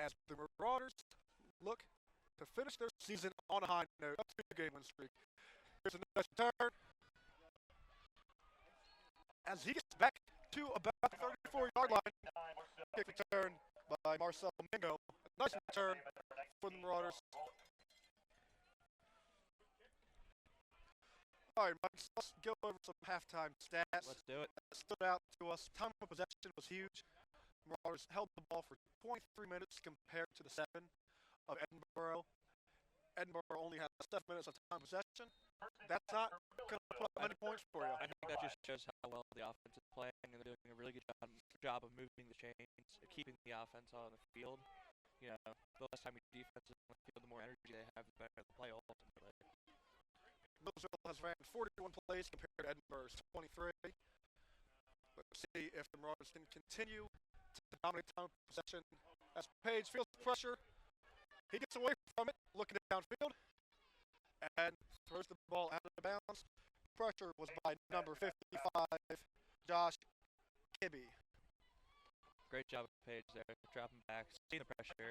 as the Marauders look to finish their season on a high note, up to a game win streak. Here's a nice return as he gets back to about the 34-yard line. Kick return by Marcel Mingo. A nice return for the Marauders. All right, Mike, so let's go over some halftime stats. Let's do it. That stood out to us. Time of possession was huge. Marauders held the ball for 23 minutes compared to the 7 of Edinboro. Edinboro only has 7 minutes of time possession. That's not going to put up many points for you. I think that just shows how well the offense is playing, and they're doing a really good job of moving the chains, keeping the offense on the field. You know, the less time your defense is on the field, the more energy they have, the better the play ultimately. Millersville has ran 41 plays compared to Edinboro's 23. Let's see if the Marauders can continue to dominate time of possession. As Page feels the pressure, he gets away from it, looking downfield, and throws the ball out of bounds. Pressure was by number 55, Josh Kibbe. Great job of Page there, dropping back, seeing the pressure,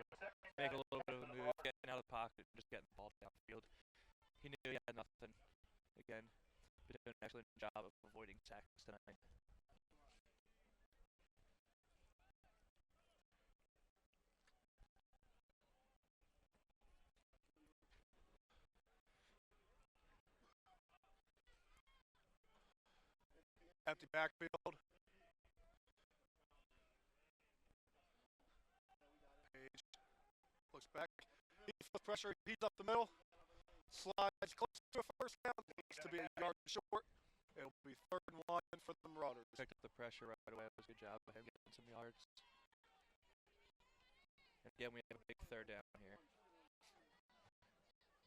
make a little bit of a move, getting out of the pocket, and just getting the ball downfield. He knew he had nothing. Again, been doing an excellent job of avoiding sacks tonight. Empty backfield. Page looks back. He feels pressure. He's up the middle. Slides close to a first down. Needs to be a yard short. It'll be 3rd and 1 for the Marauders. Picked up the pressure right away. It was a good job of him getting some yards. And again, we have a big 3rd down here.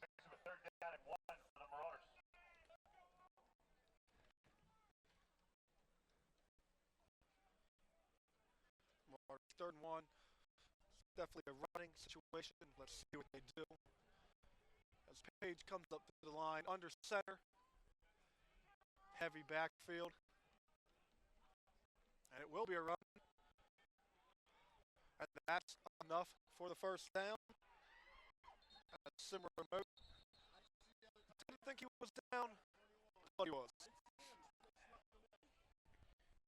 A 3rd down and 1 for the Marauders. Marauders 3rd and 1. It's definitely a running situation. Let's see what they do. As Page comes up to the line under center. Heavy backfield. And it will be a run. And that's enough for the 1st down. A similar remote. Didn't think he was down, but he was.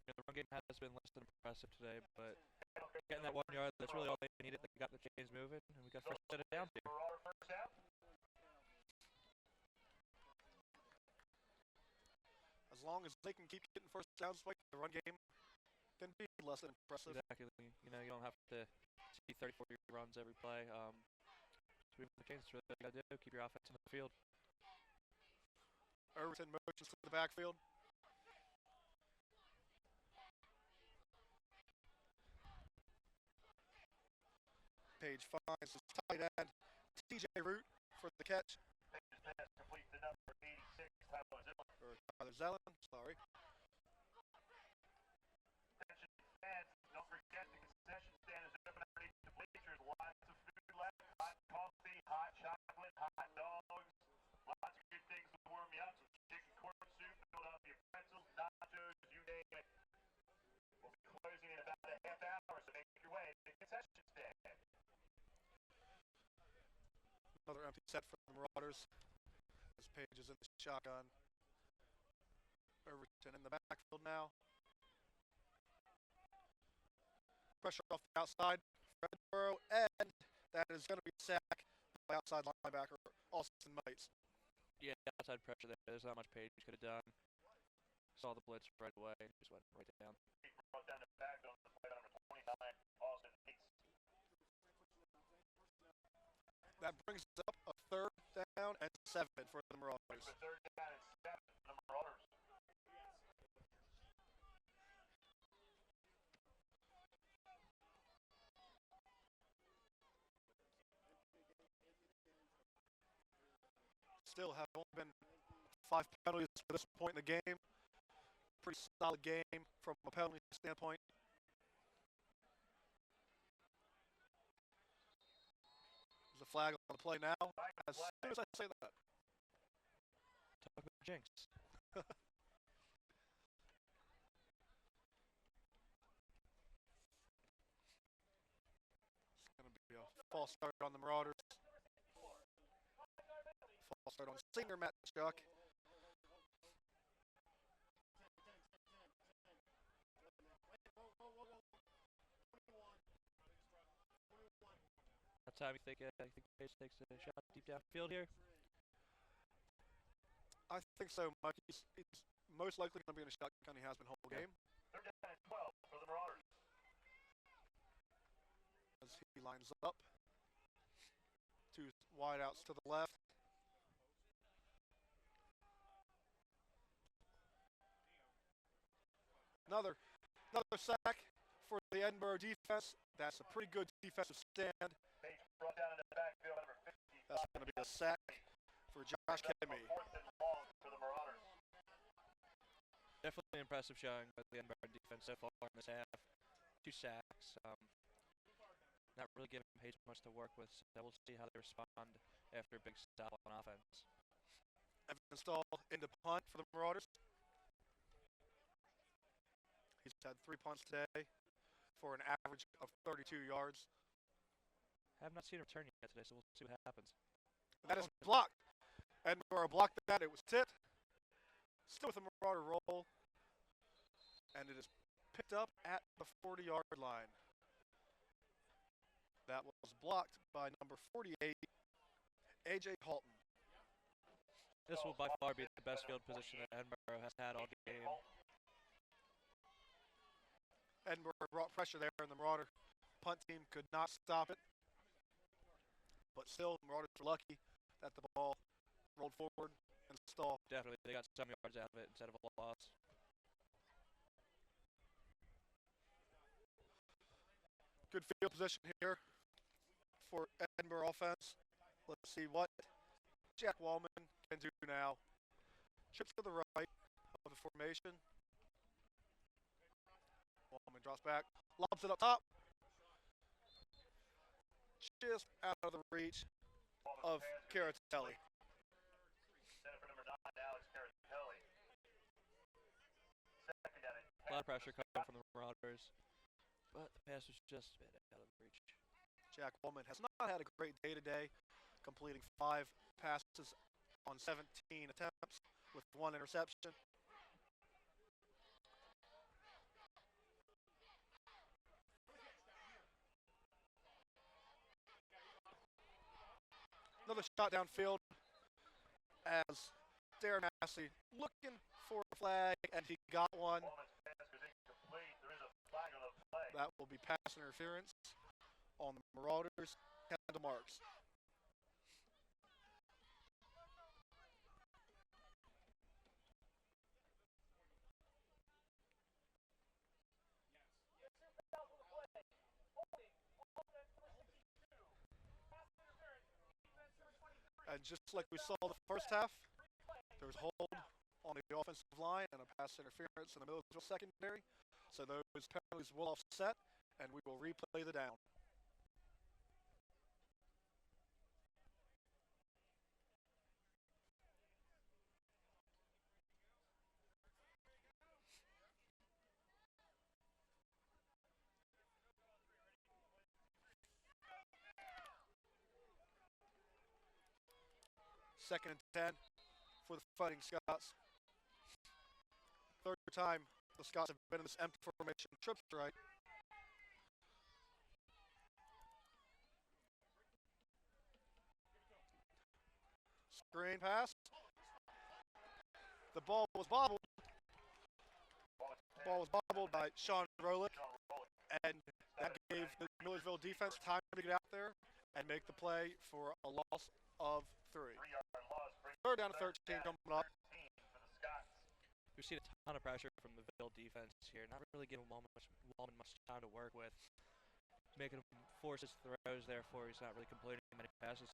The run game has been less than impressive today, but getting that 1 yard, that's really all they needed. They got the chains moving, and we got first set it down to. As long as they can keep getting first downs, like the run game can be less than impressive. Exactly. You know, you don't have to see 34-yard runs every play. So the chains, that's really got to do. Keep your offense in the field. Irvington motions to the backfield. Page finds his tight end, TJ Root, for the catch. Pass complete to number 86, Tyler Zillin. Or Tyler Zellin, sorry. Attention fans, don't forget the concession stand is open underneath the bleachers. Lots of food left, hot coffee, hot chocolate, hot dogs. Lots of good things to warm you up. Some chicken corn soup, Philadelphia pretzels, nachos, you name it. We'll be closing in about a half hour, so make your way to the concession stand. Another empty set for the Marauders. As Page is in the shotgun. Irvington in the backfield now. Pressure off the outside. Fredborough, and that is going to be a sack by outside linebacker Austin Mites. Yeah, outside pressure there. There's not much Page could have done. Saw the blitz right away and just went right down. He brought down the back on the play number 29, Austin Bates. That brings up a 3rd down and 7 for the Marauders. A 3rd down and 7 for the Marauders. Still have only been 5 penalties for this point in the game. Pretty solid game from a penalty standpoint. There's a flag on the play now. As soon as I say that. Talk about jinx. It's going to be a False start on the Marauders. False start on senior Matt Chuck. That time you think Page takes a shot deep downfield here? I think so, Mike. He's most likely going to be in a shotgun. He has been whole game. Third down and 12 for the Marauders. As he lines up. Two wide outs to the left. Another sack for the Edinboro defense. That's a pretty good defensive stand. Page brought down in the backfield, number 50. That's going to be a sack for Josh Kemme. Fourth and long for the Marauders. Definitely impressive showing by the Edinboro defense so far in this half. 2 sacks. Not really giving Page much to work with, so we'll see how they respond after a big stop on offense. Evan Stahl into punt for the Marauders. He's had 3 punts today for an average of 32 yards. Have not seen a return yet today, so we'll see what happens. That is blocked. Edinboro blocked that. It was tipped. Still with the Marauder roll. And it is picked up at the 40-yard line. That was blocked by number 48, A.J. Halton. This will by far be the best field position that Edinboro has had all game. Edinboro brought pressure there, and the Marauder punt team could not stop it. But still, the Marauders were lucky that the ball rolled forward and Stahl. Definitely, they got some yards out of it instead of a loss. Good field position here for Edinboro offense. Let's see what Jack Wallman can do now. Trips to the right of the formation. Wallman drops back, lobs it up top. Just out of the reach of Caratelli. Center for number 9, Alex Caratelli. Second down and A lot of pressure coming from the Marauders, but the pass was just a bit out of reach. Jack Wallman has not had a great day today, completing 5 passes on 17 attempts with 1 interception. Another shot downfield as Darren Massey looking for a flag, and he got one. Wallman's pass was incomplete. There is a flag on the play. That will be pass interference on the Marauders. Kendall Marks. And just like we saw the first half, there was a hold on the offensive line and a pass interference in the Millersville secondary. So those penalties will offset, and we will replay the down. Second and 10 for the Fighting Scots. Third time the Scots have been in this empty formation. Trips right. Screen pass. The ball was bobbled. Ball was bobbled by Sean Rolick, and that gave the Millersville defense time to get out there and make the play for a loss of 3. 3-yard loss. Third down to 13 coming up. For the Scots. We've seen a ton of pressure from the Ville defense here, not really giving Wallman much time to work with. Making him force his throws, therefore he's not really completing many passes.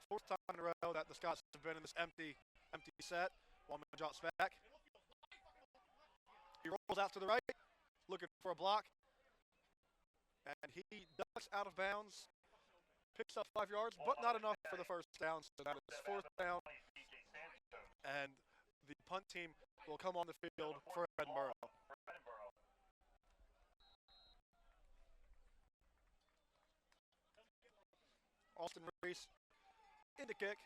4th time in a row that the Scots have been in this empty set. Wallman drops back. He rolls out to the right, looking for a block. And he ducks out of bounds. Picks up 5 yards, but not enough for the first down. So that is 4th down. And the punt team will come on the field for Edinboro. Austin Reese in the kick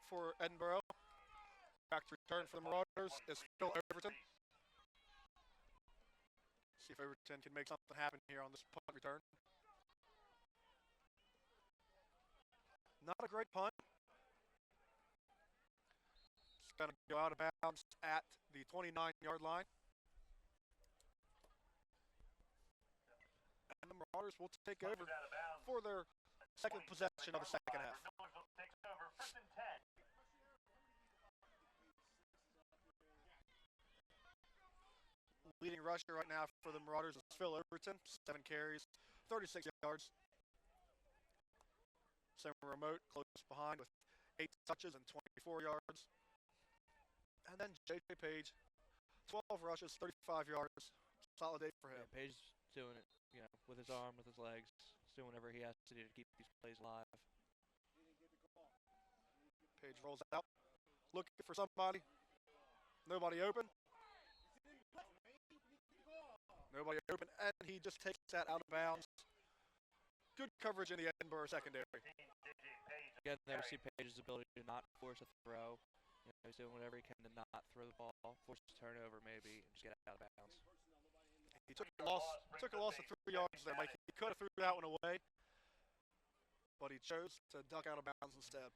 for Edinboro. Back to return for the Marauders is Phil Overton. See if Overton can make something happen here on this punt return. Not a great punt. It's going to go out of bounds at the 29-yard line. And the Marauders will take over for their second possession of the second half. Leading rusher right now for the Marauders is Phil Overton, 7 carries, 36 yards. Sam Remote close behind with 8 touches and 24 yards. And then J.J. Page, 12 rushes, 35 yards. Solid day for him. Yeah, Page doing it, with his arm, with his legs, doing whatever he has to do to keep these plays alive. Page rolls out, looking for somebody. Nobody open. Nobody open, and he just takes that out of bounds. Good coverage in the Edinboro secondary. Again, there we see Page's ability to not force a throw. He's doing whatever he can to not throw the ball, force a turnover maybe, and just get out of bounds. He took a loss of 3 yards there, Mike. He could have threw that one away, but he chose to duck out of bounds instead.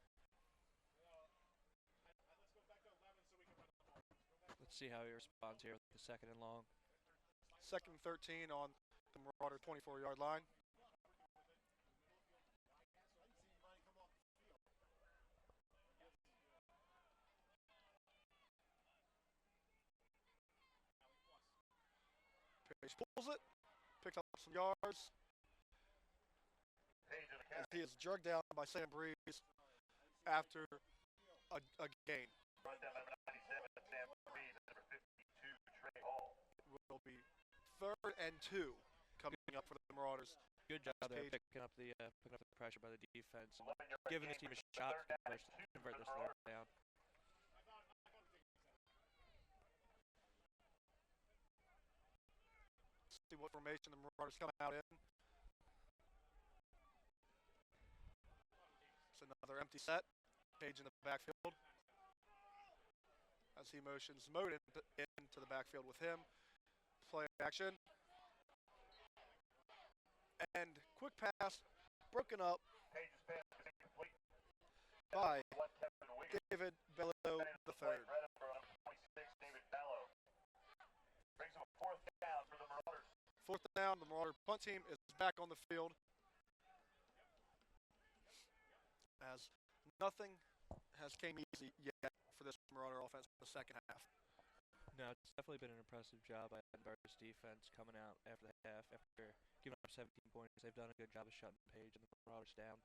Let's see how he responds here with the second and long. Second and 13 on the Marauder 24-yard line. Page pulls it, picks up some yards. As he is drugged down by Sam Breeze after a gain. It will be 3rd and 2 coming up for the Marauders. Good job there picking up the pressure by the defense and giving this team a shot to convert this third down. See what formation the Marauders come out in. It's another empty set. Page in the backfield. As he motions Mode into the backfield with him. Play action. And quick pass broken up by David Bello III. Fourth down, the Marauder punt team is back on the field as nothing has came easy yet for this Marauder offense in the second half. No, it's definitely been an impressive job by Edinboro's defense coming out after the half. After giving up 17 points, they've done a good job of shutting Page and the Marauders down.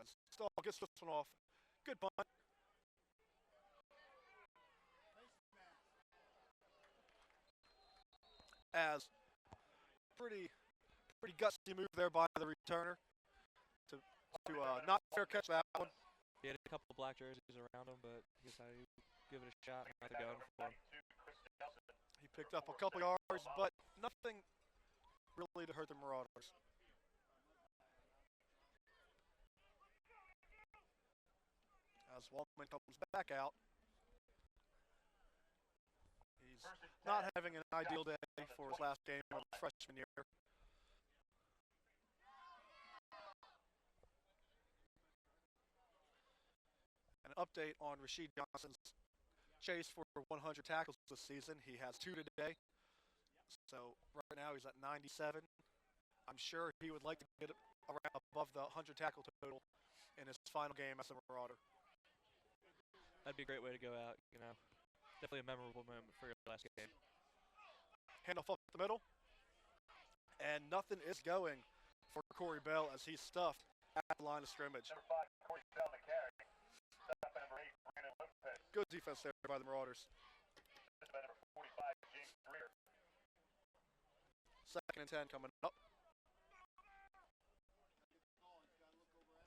As Stahl gets this one off. Good punt. As pretty gutsy move there by the returner to not fair catch that one. He had a couple of black jerseys around him, but he decided to give it a shot and got it going for him. He picked up a couple yards, but nothing really to hurt the Marauders. As Wallman comes back out. He's not having an ideal day for his last game of the freshman year. An update on Rasheed Johnson's chase for 100 tackles this season. He has 2 today. So right now he's at 97. I'm sure he would like to get around above the 100 tackle total in his final game as a Marauder. That'd be a great way to go out, Definitely a memorable moment for your last game. Handoff up the middle. And nothing is going for Corey Bell as he's stuffed at the line of scrimmage. Number 5, Corey Bell on the carry. Stop by number 8, Brandon Lopez. Good defense there by the Marauders. By number 45, James Greer. 2nd and 10 coming up.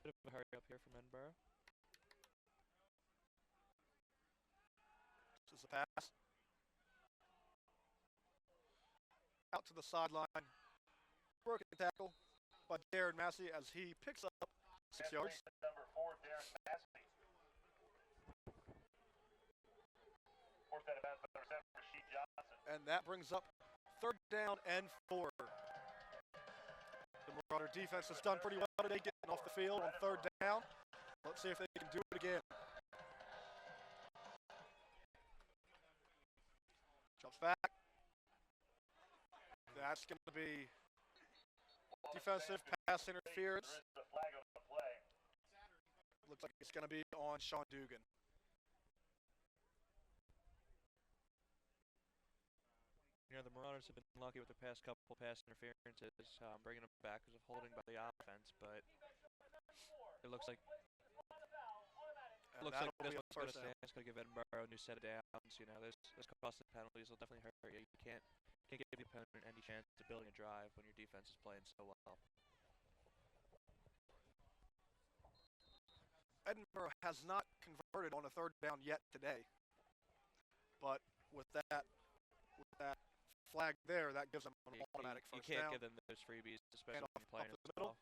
Bit of a hurry up here from Edinboro. This is a pass. Out to the sideline. broken tackle by Darren Massey as he picks up 6 yards. Number 4, Darren Massey. Fourth out of bounds, number 7, Rasheed Johnson. And that brings up 3rd down and 4. The Marauder defense has done pretty well today getting off the field on 3rd down. Let's see if they can do it again. Jumps back. That's going to be defensive pass interference. Looks like it's going to be on Sean Dugan. You know, the Marauders have been lucky with their past couple pass interferences, bringing them back because of holding by the offense, but it looks like this one's going to stand. It's going to give Edinboro a new set of downs. You know, there's costly penalties will definitely hurt you. You can't give the opponent any chance to building a drive when your defense is playing so well. Edinboro has not converted on a 3rd down yet today, but with that flag there, that gives them an automatic first down. You can't give them those freebies, especially when you're playing the middle.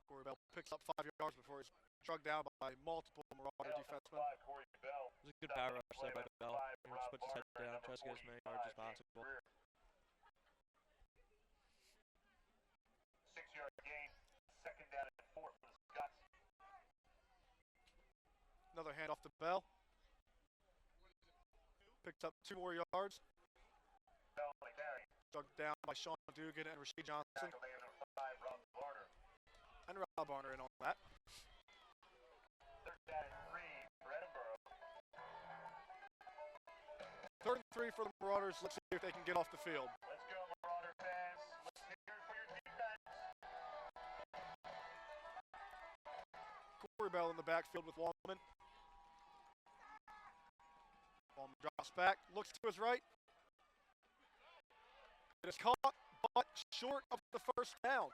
Corey Bell picks up 5 yards before he's drugged down by multiple Marauder defensemen. It was a good power rush there by Bell. He just puts his head down, tries to get as many yards as possible. 6-yard gain, 2nd down and 4 for the Scots. Another handoff to Bell. Picked up 2 more yards. Bell on the carry. Drugged down by Sean Dugan and Rasheed Johnson. Tackle man number 5, Rob Barner. And Rob Barner in on that. 3rd down and 3 for Edinboro. 3rd and 3 for the Marauders. Let's see if they can get off the field. Let's go, Marauder fans. Let's hear it for your defense. Corey Bell in the backfield with Wallman. Wallman drops back, looks to his right. It is caught, but short of the first down.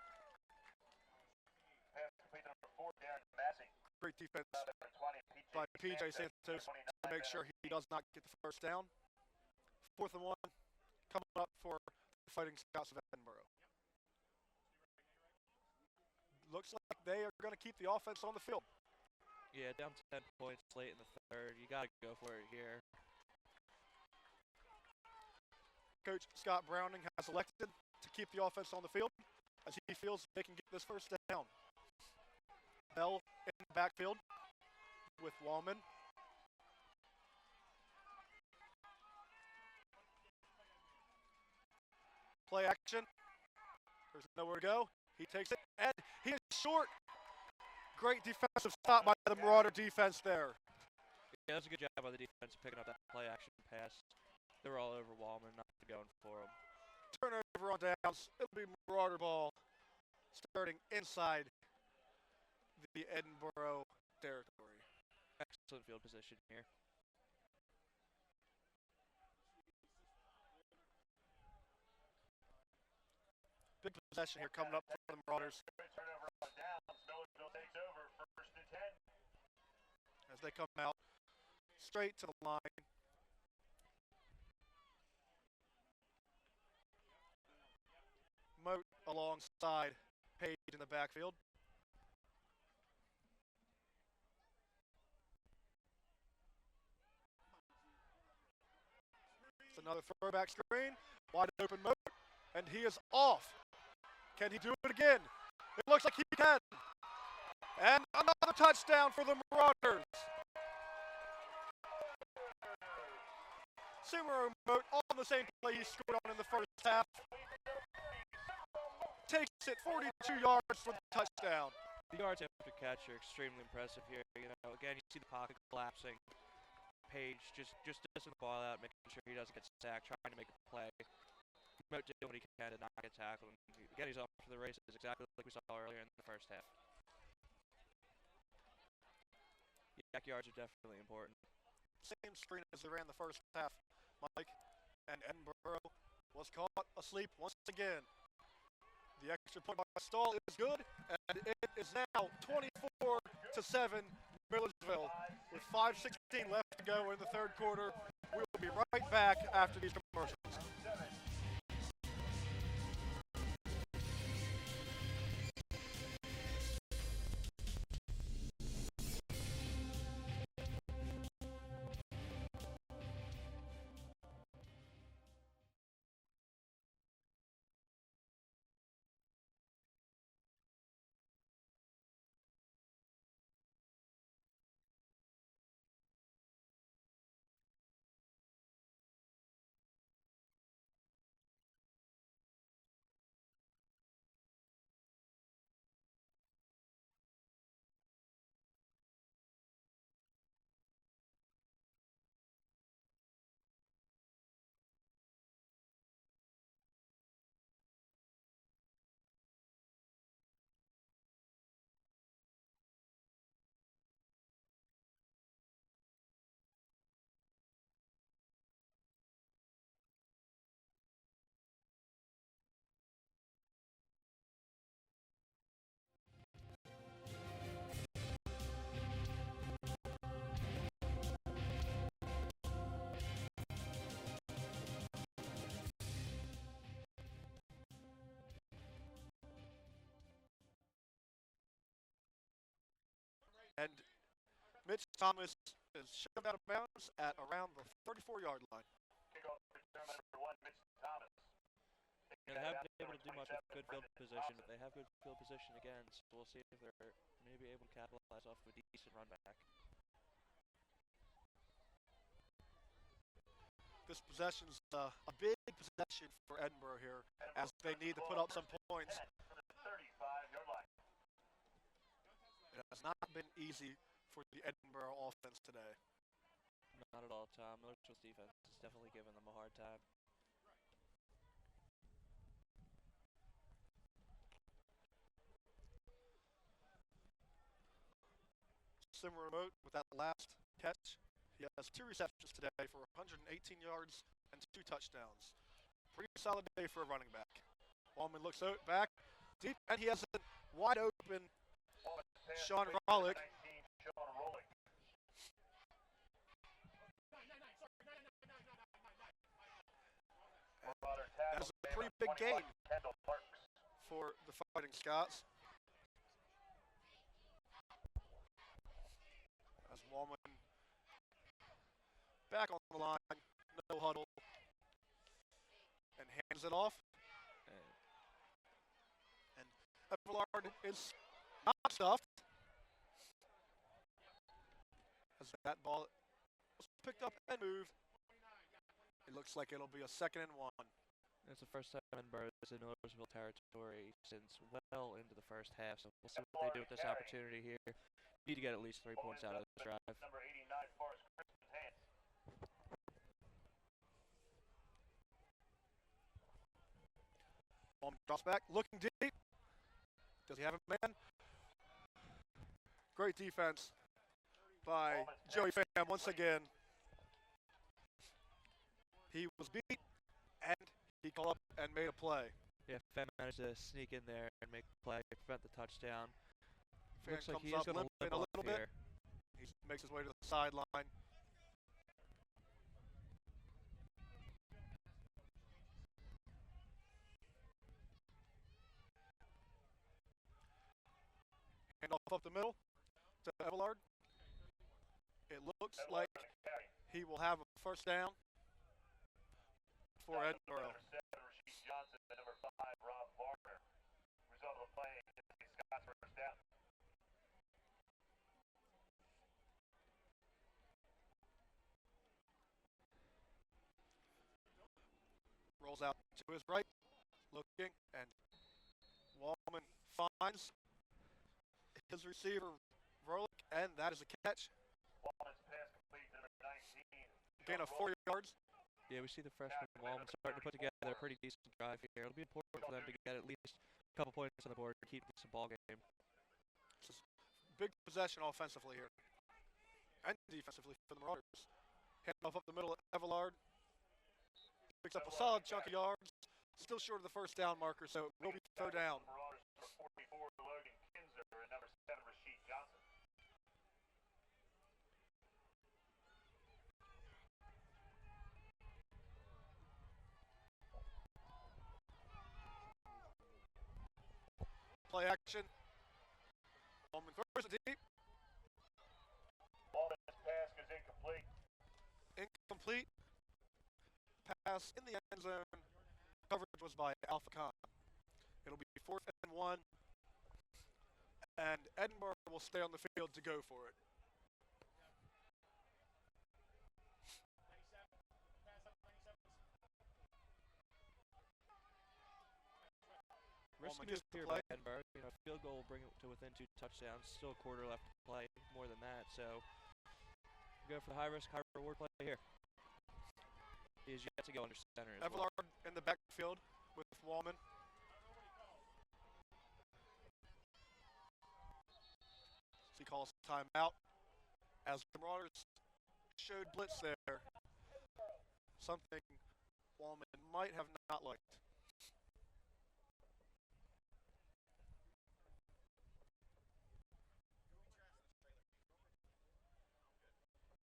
Pass complete number 4, Darren Massey. Great defense Number 20, by PJ Santos to make sure he does not get the first down. 4th and 1 coming up for the Fighting Scots of Edinboro. Looks like they are going to keep the offense on the field. Yeah, down 10 points late in the 3rd. You got to go for it here. Coach Scott Browning has elected to keep the offense on the field as he feels they can get this first down. Bell in the backfield with Wallman. Play action. There's nowhere to go. He takes it, and he is short. Great defensive stop by the Marauder defense there. Yeah, that was a good job by the defense picking up that play action pass. They were all over Wallman, not going for him. Turnover on downs. It'll be Marauder ball starting inside the Edinboro territory. Excellent field position here. Big possession here coming up for the Marauders. Turnover on downs. Millersville takes over, 1st and 10. As they come out straight to the line. Moat alongside Page in the backfield. It's another throwback screen. Wide open Moat, and he is off. Can he do it again? It looks like he can. And another touchdown for the Marauders. Subaru Moat on the same play he scored on in the first half. Takes it 42 yards for the touchdown. The yards after catch are extremely impressive here. You know, again, you see the pocket collapsing. Page just dissing the ball out, making sure he doesn't get sacked, trying to make a play. Moat doing what he can to not get tackled. And again, he's off for the races, exactly like we saw earlier in the first half. Yak yards are definitely important. Same screen as they ran the first half, Mike. And Edinboro was caught asleep once again. The extra point by Stahl is good, and it is now 24-7 Millersville. With 5:16 left to go in the 3rd quarter, we will be right back after these commercials. And Mitch Thomas is shoved out of bounds at around the 34-yard line. Kickoff return number 1, Mitch Thomas. They haven't been able to do much with good field position, but they have good field position again, so we'll see if they're maybe able to capitalize off of a decent run back. This possession's a big possession for Edinboro here, as they need to put up some points. It has not been easy for the Edinboro offense today. Not at all, Tom. Miller's defense is definitely giving them a hard time. Similar remote with that last catch. He has 2 receptions today for 118 yards and 2 touchdowns. Pretty solid day for a running back. Wallman looks out back deep, and he has a wide open Sean Rollick. That's a pretty big gain for the Fighting Scots. As Wallman back on the line, no huddle, and hands it off. And Everlard is not stuffed. As that ball was picked up and moved, it looks like it'll be a 2nd and 1. It's the first time Edinboro is in Millersville territory since well into the first half, so we'll see what they do with this opportunity here. Need to get at least 3 points out of this drive. Number 89, Forrest Crispin's hands. Ball drops back, looking deep. Does he have a man? Great defense by Joey Pham once again. He was beat, and he called up and made a play. Yeah, Pham managed to sneak in there and make the play, prevent the touchdown. Pham Looks like comes he is up going to limping limp a off little bit. here. He makes his way to the sideline. Handoff up the middle to Everlard. It looks like he will have a 1st down for Edinboro. Number 7, Rasheed Johnson, and number 5, Rob Varner. Result of the play is the Scots 1st down. Rolls out to his right, looking, and Wallman finds his receiver, Verlick, and that is a catch. Wallman's pass complete to number 19. Gain of 4 yards. Yeah, we see the freshman Wallman starting to put together a pretty decent drive here. It'll be important for them to get at least a couple points on the board to keep this a ball game. It's a big possession offensively here, and defensively for the Marauders. Handoff up the middle at Everlard. Picks up a solid chunk of yards. Still short of the 1st down marker, so it will be 3rd down. Marauders, number 44, Logan Kinzer, and number 7, Rasheed Johnson. Play action. Wallman throws it deep. Wallman's pass is incomplete. Incomplete. Pass in the end zone. Coverage was by Alpha Khan. It'll be 4th and 1. And Edinboro will stay on the field to go for it. Risky Wallman move gets the here play. by Edinboro. You know, field goal will bring it to within 2 touchdowns. Still a quarter left to play, more than that. So go for the high risk, high reward play here. He is yet to go under center as well. Everlard in the backfield with Wallman. He calls timeout as the Marauders showed blitz there. Something Wallman might have not liked.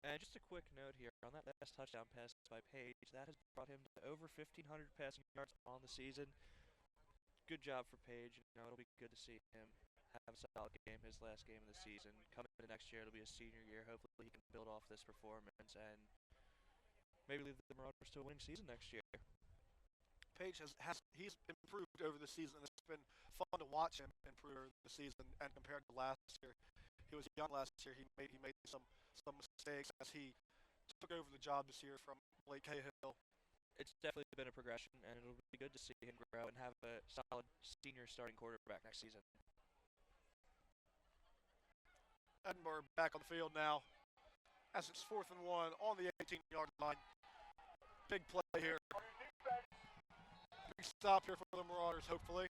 And just a quick note here, on that last touchdown pass by Page, that has brought him to over 1,500 passing yards on the season. Good job for Page. You know, it'll be good to see him have a solid game, his last game of the season. Coming into next year, it'll be his senior year. Hopefully, he can build off this performance and maybe lead the Marauders to a winning season next year. Page he's improved over the season. It's been fun to watch him improve over the season, and compared to last year, he was young last year. He made some mistakes as he took over the job this year from Blake Cahill. It's definitely been a progression, and it'll be good to see him grow and have a solid senior starting quarterback next season. Edinburgh back on the field now as it's 4th and 1 on the 18-yard line. Big play here. Big stop here for the Marauders, hopefully.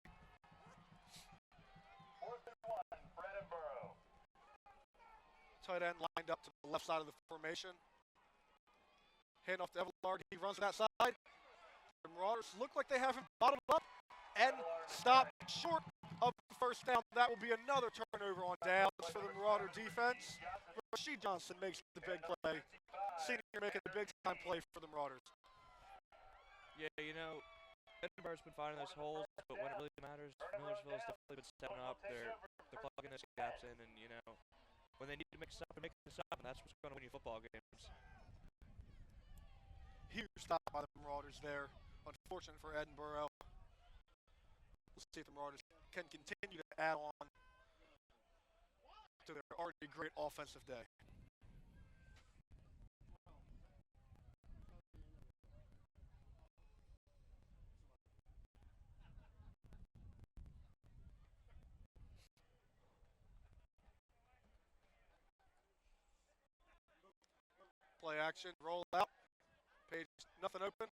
4th and 1 for Edinburgh. Tight end lined up to the left side of the formation. Hand off to Everlard. He runs to that side. The Marauders look like they have him bottled up and stopped short of the first down. That will be another turnover on downs for the Marauder defense. Rasheed Johnson makes the big play. Senior making the big-time play for the Marauders. Yeah, you know, Edinburgh's been finding those holes, but when it really matters, Millersville's definitely been stepping up. They're plugging those gaps in, and, you know, when they need to make a stop, they're making a stop, and that's what's going to win you football games. Huge stop by the Marauders there. Unfortunate for Edinburgh. We'll see if the Marauders can continue to add on to their already great offensive day. Play action, roll out. Page, nothing open.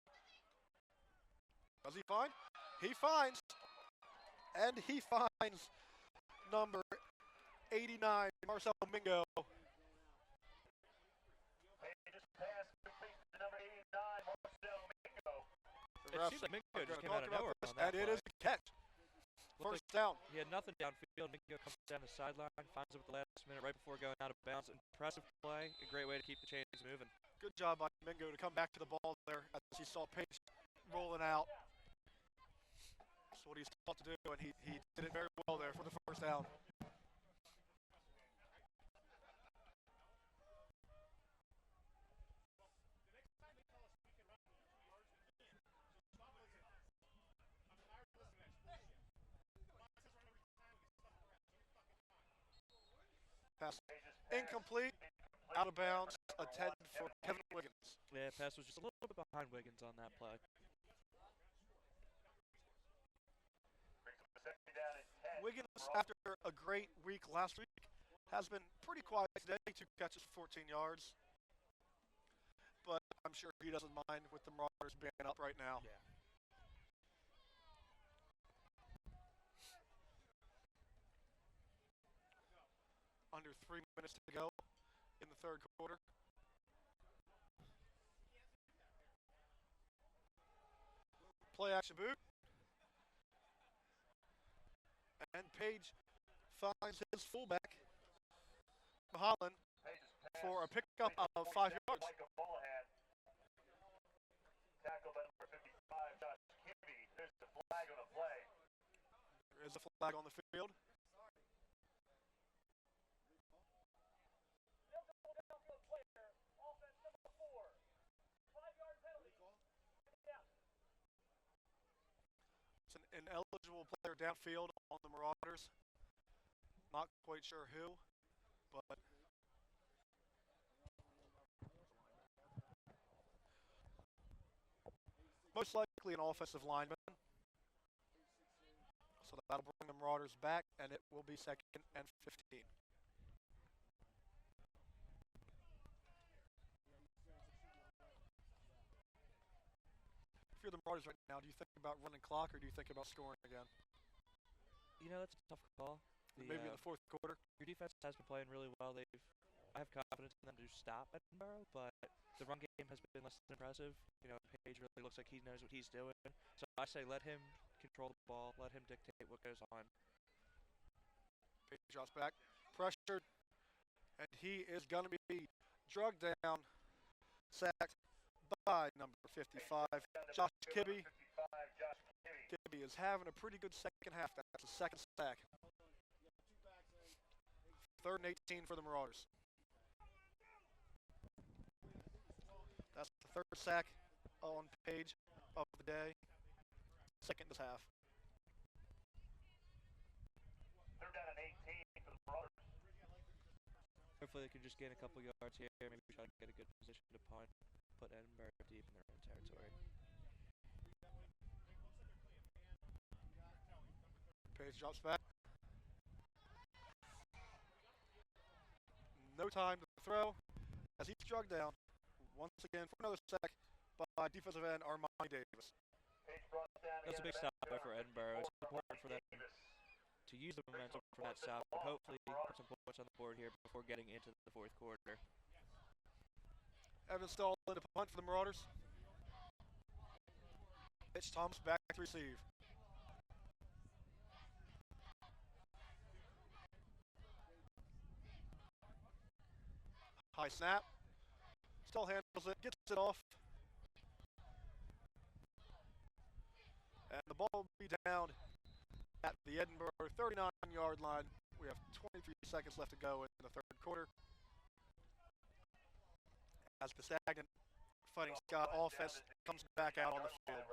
Does he find? He finds. And he finds number 89, Marcel Mingo. Page's pass complete to number 89, Marcel Mingo. It seems like Mingo just came out of nowhere on that and it play. is a catch. First down. He had nothing downfield. Mingo comes down the sideline, finds him at the last minute right before going out of bounds. Impressive play. A great way to keep the chains moving. Good job by Mingo to come back to the ball there as he saw Page rolling out. That's what he's taught to do, and he did it very well there for the first down. Pass incomplete, out of bounds, intended for Kevin Wiggins. Yeah, pass was just a little bit behind Wiggins on that play. Wiggins, after a great week last week, has been pretty quiet today. 2 catches for 14 yards. But I'm sure he doesn't mind with the Marauders being up right now. Yeah. Under 3 minutes to go in the third quarter. Play action boot. And Page finds his fullback, Holland, for a pickup of 5 yards. Tackled by number 55, Josh Kimby. There's the flag on the play. There is a flag on the field. It's an ineligible player downfield on the Marauders. Not quite sure who, but most likely an offensive lineman. So that'll bring the Marauders back, and it will be 2nd and 15. If you're the Marauders right now, do you think about running clock or do you think about scoring again? You know, that's a tough call. Maybe in the fourth quarter. Your defense has been playing really well. I have confidence in them to stop Edinburgh, but the run game has been less than impressive. You know, Page really looks like he knows what he's doing. So I say let him control the ball, let him dictate what goes on. Page drops back, pressured, and he is going to be drugged down, sacked by number 55, Josh Kibbe. Kibbe is having a pretty good second half. That's a second sack. 3rd and 18 for the Marauders. That's the 3rd sack on Page of the day. 2nd this half. 3rd down and 18 for the Marauders. Hopefully they can just gain a couple yards here. Maybe try to get a good position to punt. Put Edinburgh deep in their own territory. Page drops back. No time to throw as he's drugged down once again for another sack by defensive end Armani Davis. Page brought down That's a big again. stop for Edinburgh. It's important for them to use the momentum from that stop and hopefully put some points on the board here before getting into the 4th quarter. Evans Stahl in to punt for the Marauders. Pitch Thomas back to receive. High snap. Still handles it, gets it off. And the ball will be down at the Edinburgh 39-yard line. We have 23 seconds left to go in the 3rd quarter. As the stagnant Fighting Scott offense comes back out on the field.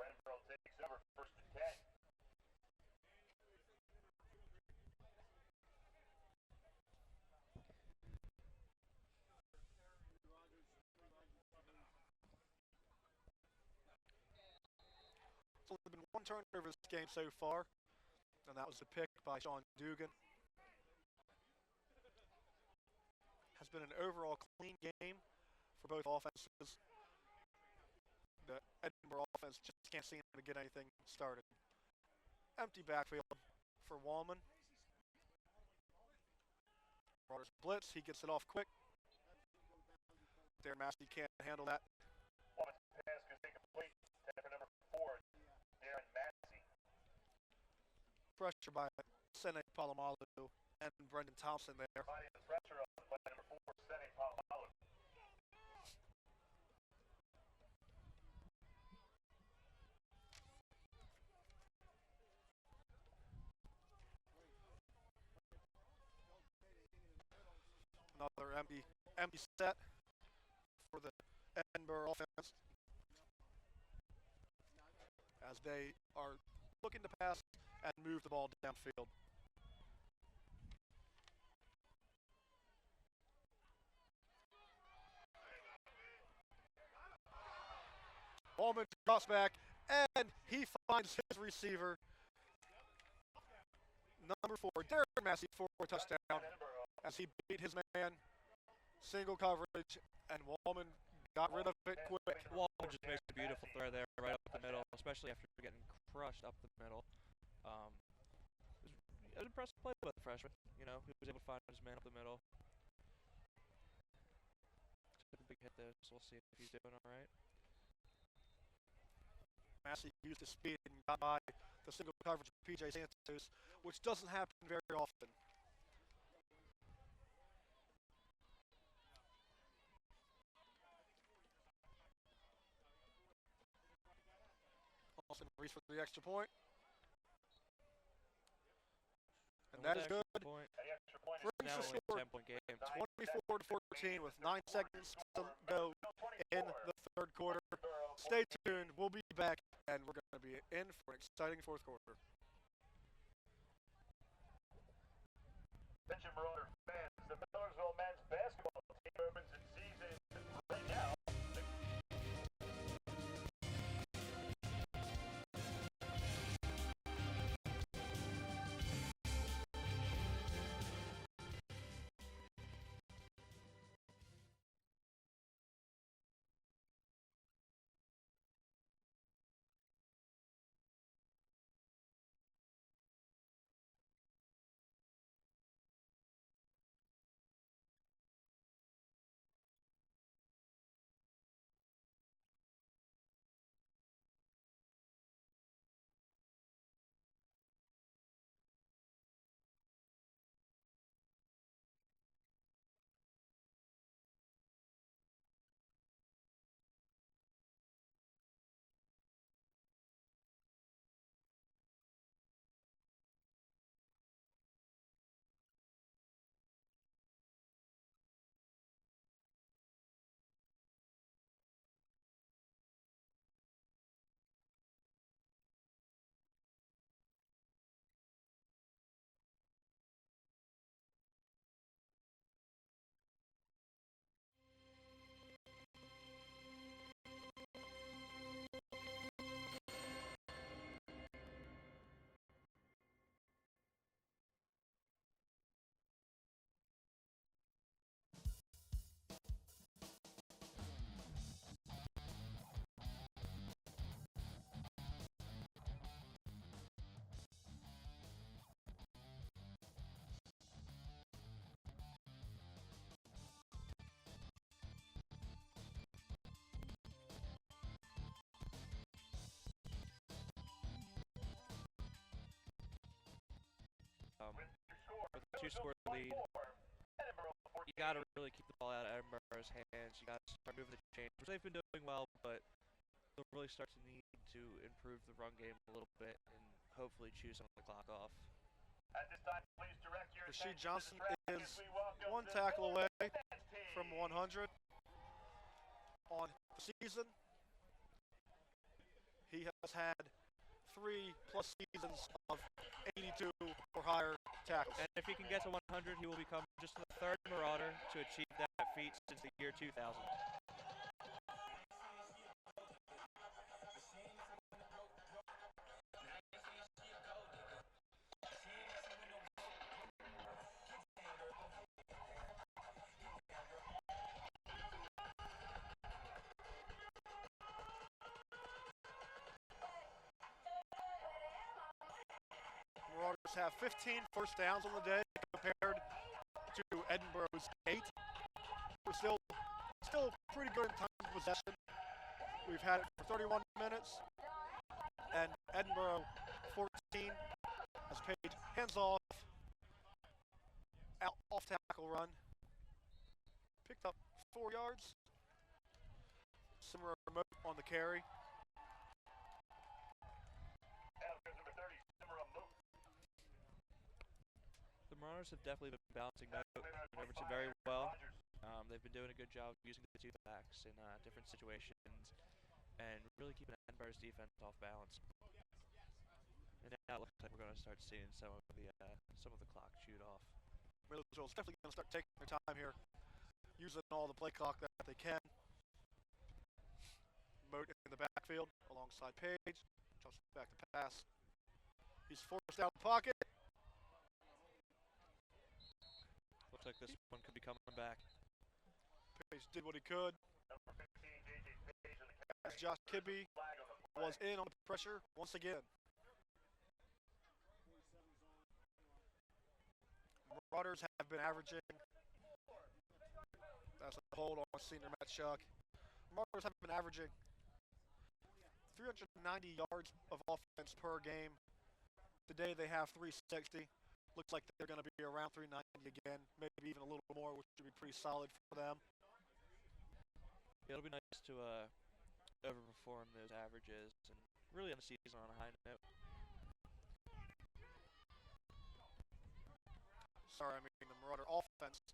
It's only been one turnover this game so far, and that was a pick by Sean Dugan. Has been an overall clean game for both offenses. The Edinburgh offense just can't seem to get anything started. Empty backfield for Wallman. Marauders blitz, he gets it off quick. Darren Massey can't handle that. Wallman's pass is incomplete. Tackle number 4, Darren Massey. Pressure by Sene Palomalu and Brendan Thompson there. Fighting the pressure on play number 4, Sene Palomalu. Another empty set for the Edinburgh offense as they are looking to pass and move the ball downfield. Wallman drops back and he finds his receiver, number 4, Darren Massey, for a touchdown as he beat his man, single coverage, and Wallman got rid of it quick. Wallman just makes a beautiful throw there right up the middle, especially after getting crushed up the middle. It was an impressive play by the freshman. You know, he was able to find his man up the middle. Took a big hit there, so we'll see if he's doing all right. Massey used his speed and got by the single coverage of P.J. Santos, which doesn't happen very often. Austin reached for the extra point. And that is good. Brings the score 10-point game. 24-14 with 9 seconds to go in the 3rd quarter. Stay tuned. We'll be back, and we're going to be in for an exciting 4th quarter. Attention, Marauder fans. The Millersville men's basketball team opens its season right now. 2-score lead, you got to really keep the ball out of Edinburgh's hands. You got to start moving the chains, which they've been doing well, but they'll really start to need to improve the run game a little bit and hopefully chew some of the clock off. At this time, please direct your Rasheed attention Johnson to the track is as we welcome one the tackle away defense team. from 100 on the season. He has had 3+ seasons of 82 or higher tackles. And if he can get to 100, he will become just the third Marauder to achieve that feat since the year 2000. Marauders have 15 first downs on the day compared to Edinboro's 8. We're still pretty good in time of possession. We've had it for 31 minutes, and Edinboro 14 has paid hands off, off tackle run, picked up 4 yards. Similar remote on the carry. The Marauders have definitely been balancing that and Overton very well. They've been doing a good job using the 2 backs in different situations and really keeping Edinburgh's defense off balance. And now it looks like we're going to start seeing some of the clock chewed off. Millersville's definitely going to start taking their time here, using all the play clock that they can. Moat in the backfield alongside Page. Jumps back to pass. He's forced out of the pocket. Looks like this one could be coming back. Page did what he could. As Josh Kibbe was in on the pressure once again. Marauders have been averaging, that's a hold on senior Matt Shuck. Marauders have been averaging 390 yards of offense per game. Today they have 360. Looks like they're going to be around 390 again, maybe even a little more, which would be pretty solid for them. Yeah, it'll be nice to overperform those averages and really end the season on a high note. Sorry, I mean the Marauder offense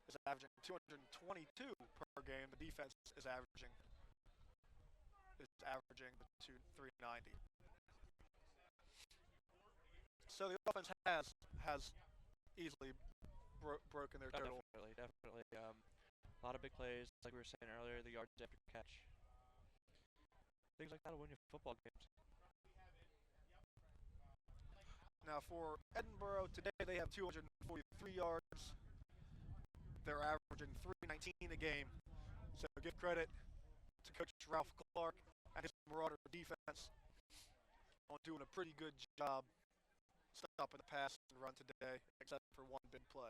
is averaging 222 per game. The defense is averaging the 390. So the offense has easily broken their total. Definitely. A lot of big plays, like we were saying earlier, the yards after catch. Things like that will win you football games. Now for Edinboro, today they have 243 yards. They're averaging 319 a game. So give credit to Coach Ralph Clark and his Marauder defense on doing a pretty good job stopping the pass and run today, except for one big play.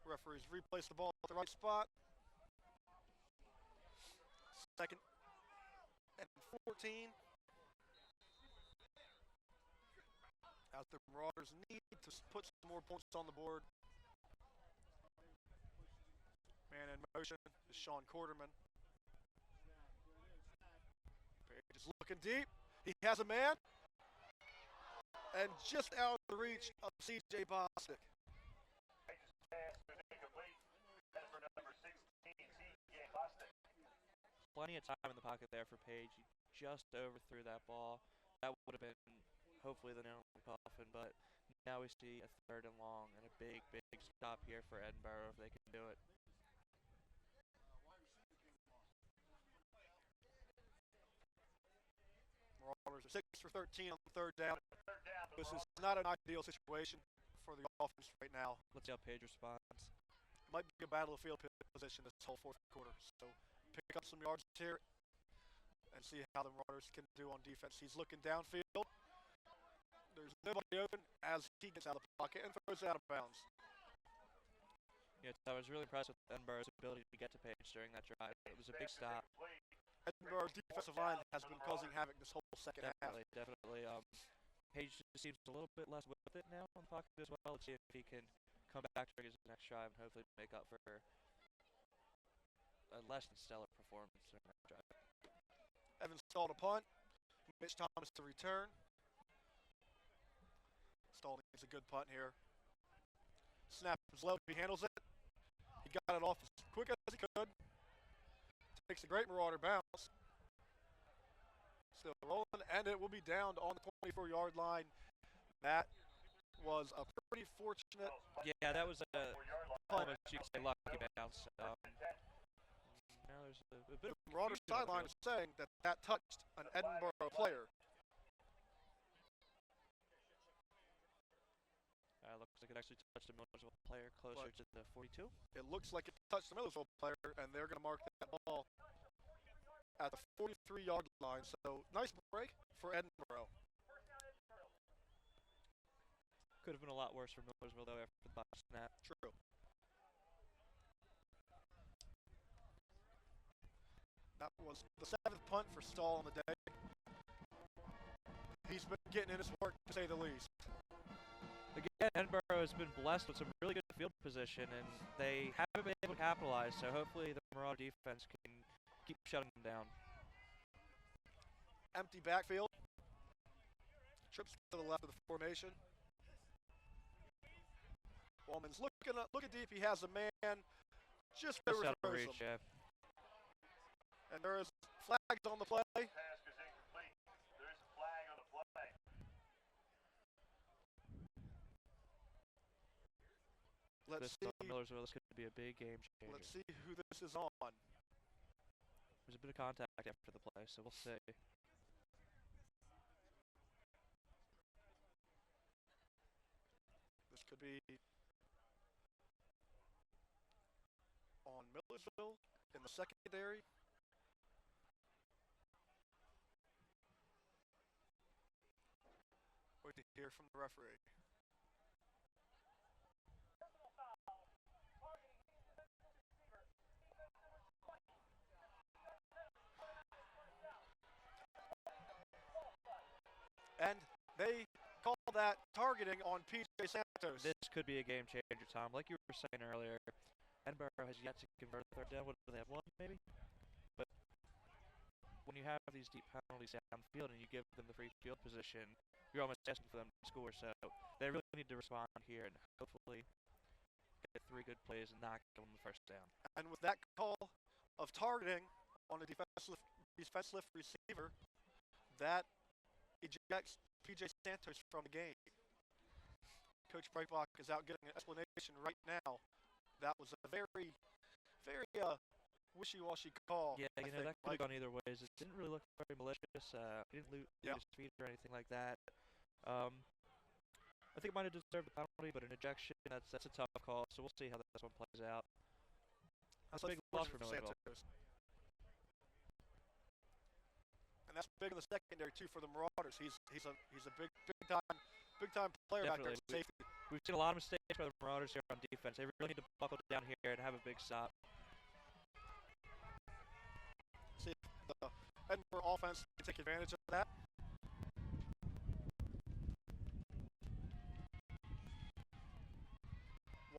Referees replace the ball at the right spot. 2nd and 14. As the Marauders need to put some more points on the board. Man in motion is Sean Quarterman. Page is looking deep. He has a man. And just out of the reach of C.J. Bostic. Plenty of time in the pocket there for Page. He just overthrew that ball. That would have been hopefully the nail in the coffin, but now we see a 3rd and long and a big stop here for Edinboro if they can do it. Marauders are 6 for 13 on 3rd down. This is not an ideal situation for the offense right now. Let's see how Page responds. Might be a battle of field position this whole 4th quarter. So pick up some yards here and see how the Marauders can do on defense. He's looking downfield. There's nobody open as he gets out of the pocket and throws it out of bounds. Yeah, I was really impressed with Edinburgh's ability to get to Page during that drive. It was a big stop. Edinburgh's defensive line has been causing havoc this whole second half. Definitely. Page just seems a little bit less with it now on the pocket as well. Let's see if he can come back during his next drive and hopefully make up for a less than stellar performance during that drive. Evans stalled a punt. Mitch Thomas to return. Stalled needs a good punt here. Snap is low. He handles it. He got it off as quick as he could. Takes a great Marauder bounce. Still rolling, and it will be down on the 24-yard line. That was a pretty fortunate. Yeah, that was almost, you could say, lucky bounce. Now there's a bit of the Marauder sideline is saying that that touched an Edinboro player. Looks like it actually touched a Millersville player closer to the 42. It looks like it touched the Millersville player, and they're going to mark that ball at the 43-yard line. So nice break for Edinboro. Could have been a lot worse for Millersville though after the bottom snap. True. That was the 7th punt for Stahl on the day. He's been getting in his work, to say the least. Again, Edinboro has been blessed with some really good field position, and they haven't been able to capitalize, so hopefully the Marauder defense can keep shutting them down. Empty backfield. Trips to the left of the formation. Wallman's looking deep. He has a man just out of reach, yeah. And there is flags on the play. Pass is incomplete. There is a flag on the play. Let's see. Millersville, this could be a big game changer. Let's see who this is on. There's a bit of contact after the play, so we'll see. This could be on Millersville in the secondary. Wait to hear from the referee. And they call that targeting on PJ Santos. This could be a game changer, Tom. Like you were saying earlier, Edinboro has yet to convert a third down. What do they have, one maybe? But when you have these deep penalties downfield and you give them the free field position, you're almost asking for them to score. So they really need to respond here and hopefully get 3 good plays and not give them the first down. And with that call of targeting on a defensive receiver, that ejects PJ Santos from the game. Coach Breitbach is out getting an explanation right now. That was a very, very wishy-washy call. Yeah, you know, that could have gone either ways. It didn't really look very malicious. He didn't lose his feet or anything like that. I think it might have deserved the penalty, but an ejection, that's a tough call. So we'll see how this one plays out. That's a big loss for Millersville. And that's big in the secondary too for the Marauders. He's a big time player back there. Safety. We've seen a lot of mistakes by the Marauders here on defense. They really need to buckle down here and have a big stop. See if the Edinboro offense can take advantage of that.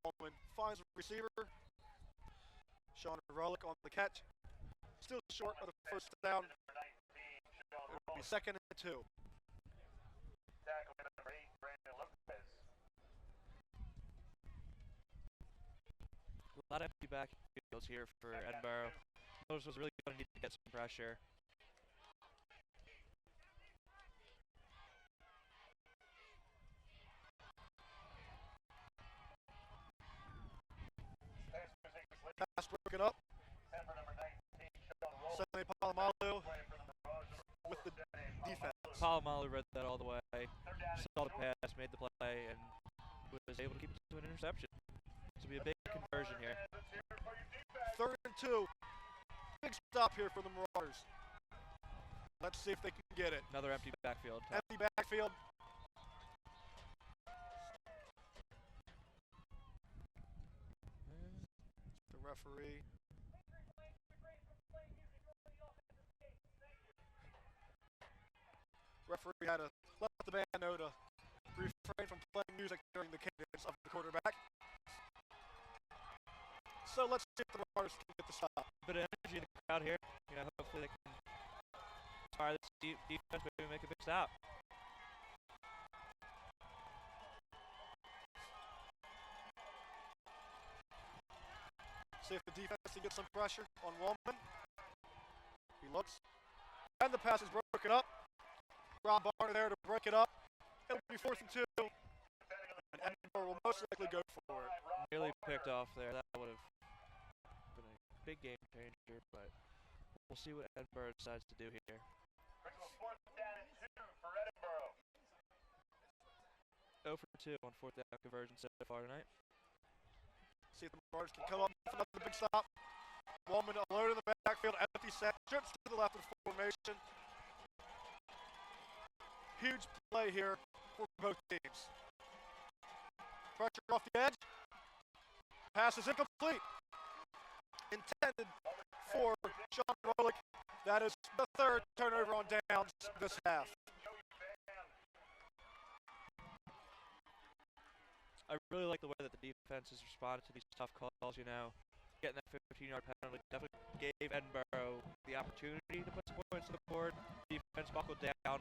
Wallman finds a receiver. Sean Relic on the catch. Still short of the first down. It'll be 2nd and 2. Tackle number 8, Brandon Lopez. A lot of empty backfields here for Edinboro. Moses was really going to need to get some pressure. Pass broken up. Sonny Palomalu with the defense. Palomalu read that all the way. Saw the pass, made the play, and was able to keep it to an interception. This will be a big conversion here. 3rd and 2. Big stop here for the Marauders. Let's see if they can get it. Another empty backfield. Empty backfield. referee. Referee had to let the band know to refrain from playing music during the cadence of the quarterback. So let's see if the Marauders can get the stop. Bit of energy in the crowd here. Hopefully they can inspire this defense, maybe make a big stop. See if the defense can get some pressure on Wallman. He looks. And the pass is broken up. Rob Barner there to break it up. It'll be 4th and 2. And Edinboro will most likely go for it. Nearly picked off there. That would have been a big game changer, but we'll see what Edinboro decides to do here. 4th down and 2 for Edinboro. 0 for 2 on 4th down conversion so far tonight. See if the Marauders can come up with another big stop. Wallman alone in the backfield, empty set, trips to the left of the formation. Huge play here for both teams. Pressure off the edge. Pass is incomplete. Intended for Sean Rolick. That is the 3rd turnover on downs this half. I really like the way that the defense has responded to these tough calls, Getting that 15-yard penalty definitely gave Edinboro the opportunity to put some points on the board. Defense buckled down,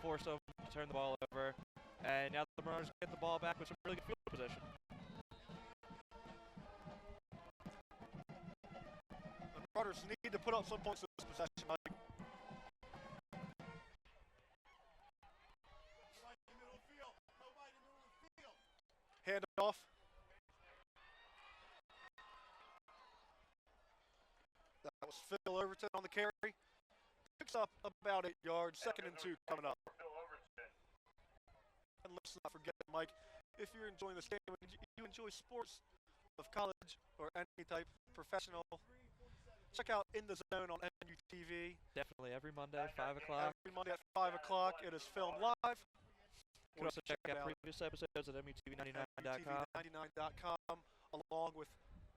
forced them to turn the ball over, and now the Marauders get the ball back with some really good field position. The Marauders need to put up some points in this possession, Mike. Hand off. That was Phil Overton on the carry. Picks up about 8 yards. 2nd and 2 coming up. And let's not forget, Mike, if you're enjoying this game and you enjoy sports of college or any type professional, check out In the Zone on MU TV. Definitely every Monday, 5 o'clock. Every Monday at 5 o'clock. It is filmed live. You can also check out previous episodes at MUTV99.com. MUTV99.com, along with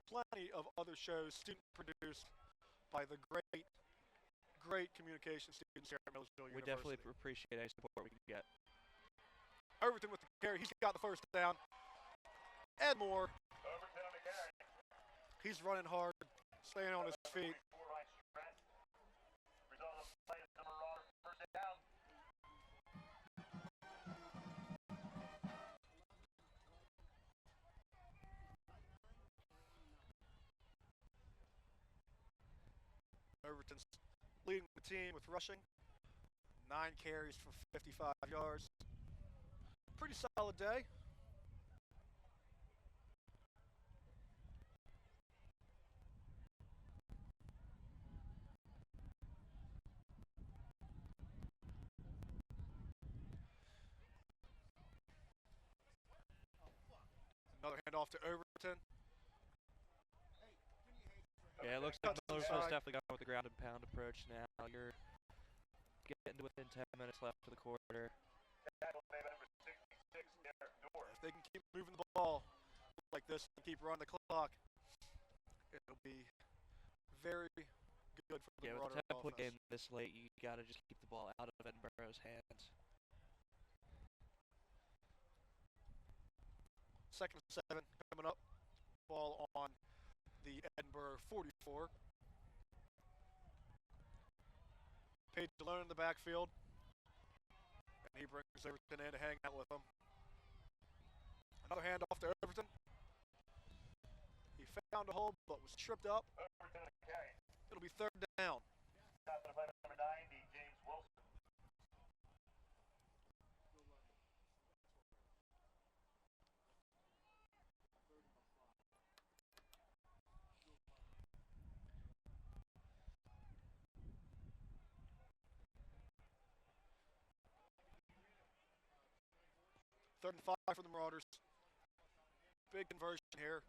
plenty of other shows student-produced by the great communication students here at Millersville University. We definitely appreciate any support we can get. Overton with the carry. He's got the 1st down. And more. Overton on the carry. He's running hard, staying on his feet. Result of the play is the Marauder 1st down. Overton's leading the team with rushing. 9 carries for 55 yards. Pretty solid day. Another handoff to Overton. Yeah, it looks like Millersville's definitely gone with the ground and pound approach now. You're getting to within 10 minutes left of the quarter. If they can keep moving the ball like this and keep running the clock, it'll be very good for the With Marauder a 10-point offense. game this late, you got to just keep the ball out of Edinboro's hands. 2nd and 7 coming up. Ball on the Edinboro 44. Page alone in the backfield. And he brings Overton in to hang out with him. Another handoff to Overton. He found a hole but was tripped up. It'll be 3rd down. Number 90, James Wilson. Third and 5 for the Marauders. Big conversion here.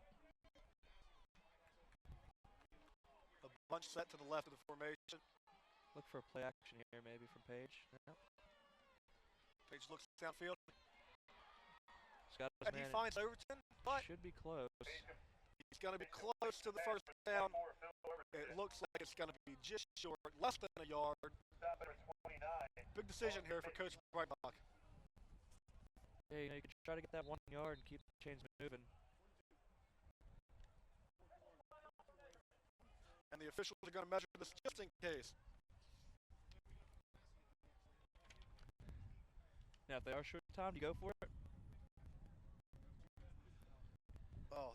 A bunch set to the left of the formation. Look for a play action here, maybe from Page. Yep. Page looks downfield. He's got his And he man. finds Overton, but Should be close. he's going to be close to the first down. It looks like it's going to be just short, less than a yard. Big decision here for Coach Breitbach. Yeah, you can try to get that 1 yard and keep the chains moving. And the officials are going to measure this just in case. Now, if they are short time, do you go for it? Oh,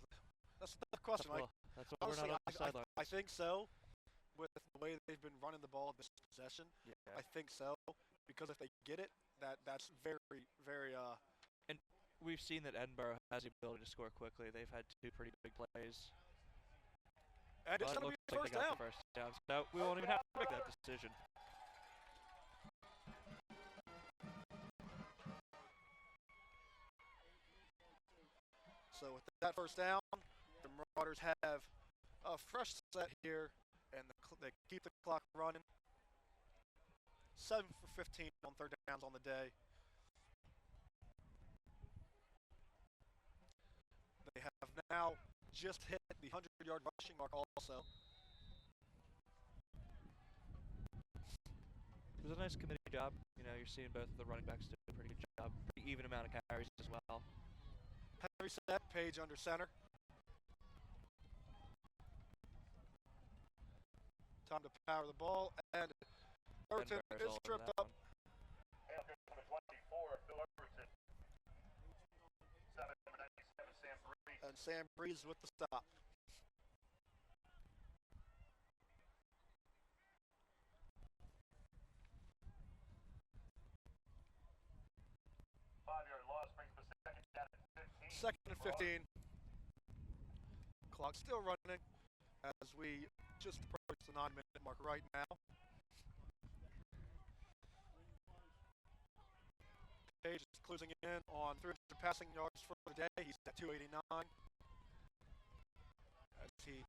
that's the question. That's why we're not on the sideline. I think so. With the way they've been running the ball this possession, Yeah. I think so. Because if they get it, that's very, very. And we've seen that Edinboro has the ability to score quickly. They've had 2 pretty big plays. And it's But it going to looks be like first they got down. the first down. So we won't even have to make that decision. So with that first down, the Marauders have a fresh set here, and they keep the clock running. 7 for 15 on third downs on the day. They have now just hit the 100-yard rushing mark also. It was a nice committee job. You know, you're seeing both of the running backs do a pretty good job. Pretty even amount of carries as well. Heavy set, Page under center. Time to power the ball, and Overton is tripped up. And Sam Breeze with the stop. Second and 15. Clock still running as we just approach the 9-minute mark right now. Page is closing in on 300 passing yards for the day. He's at 289. As he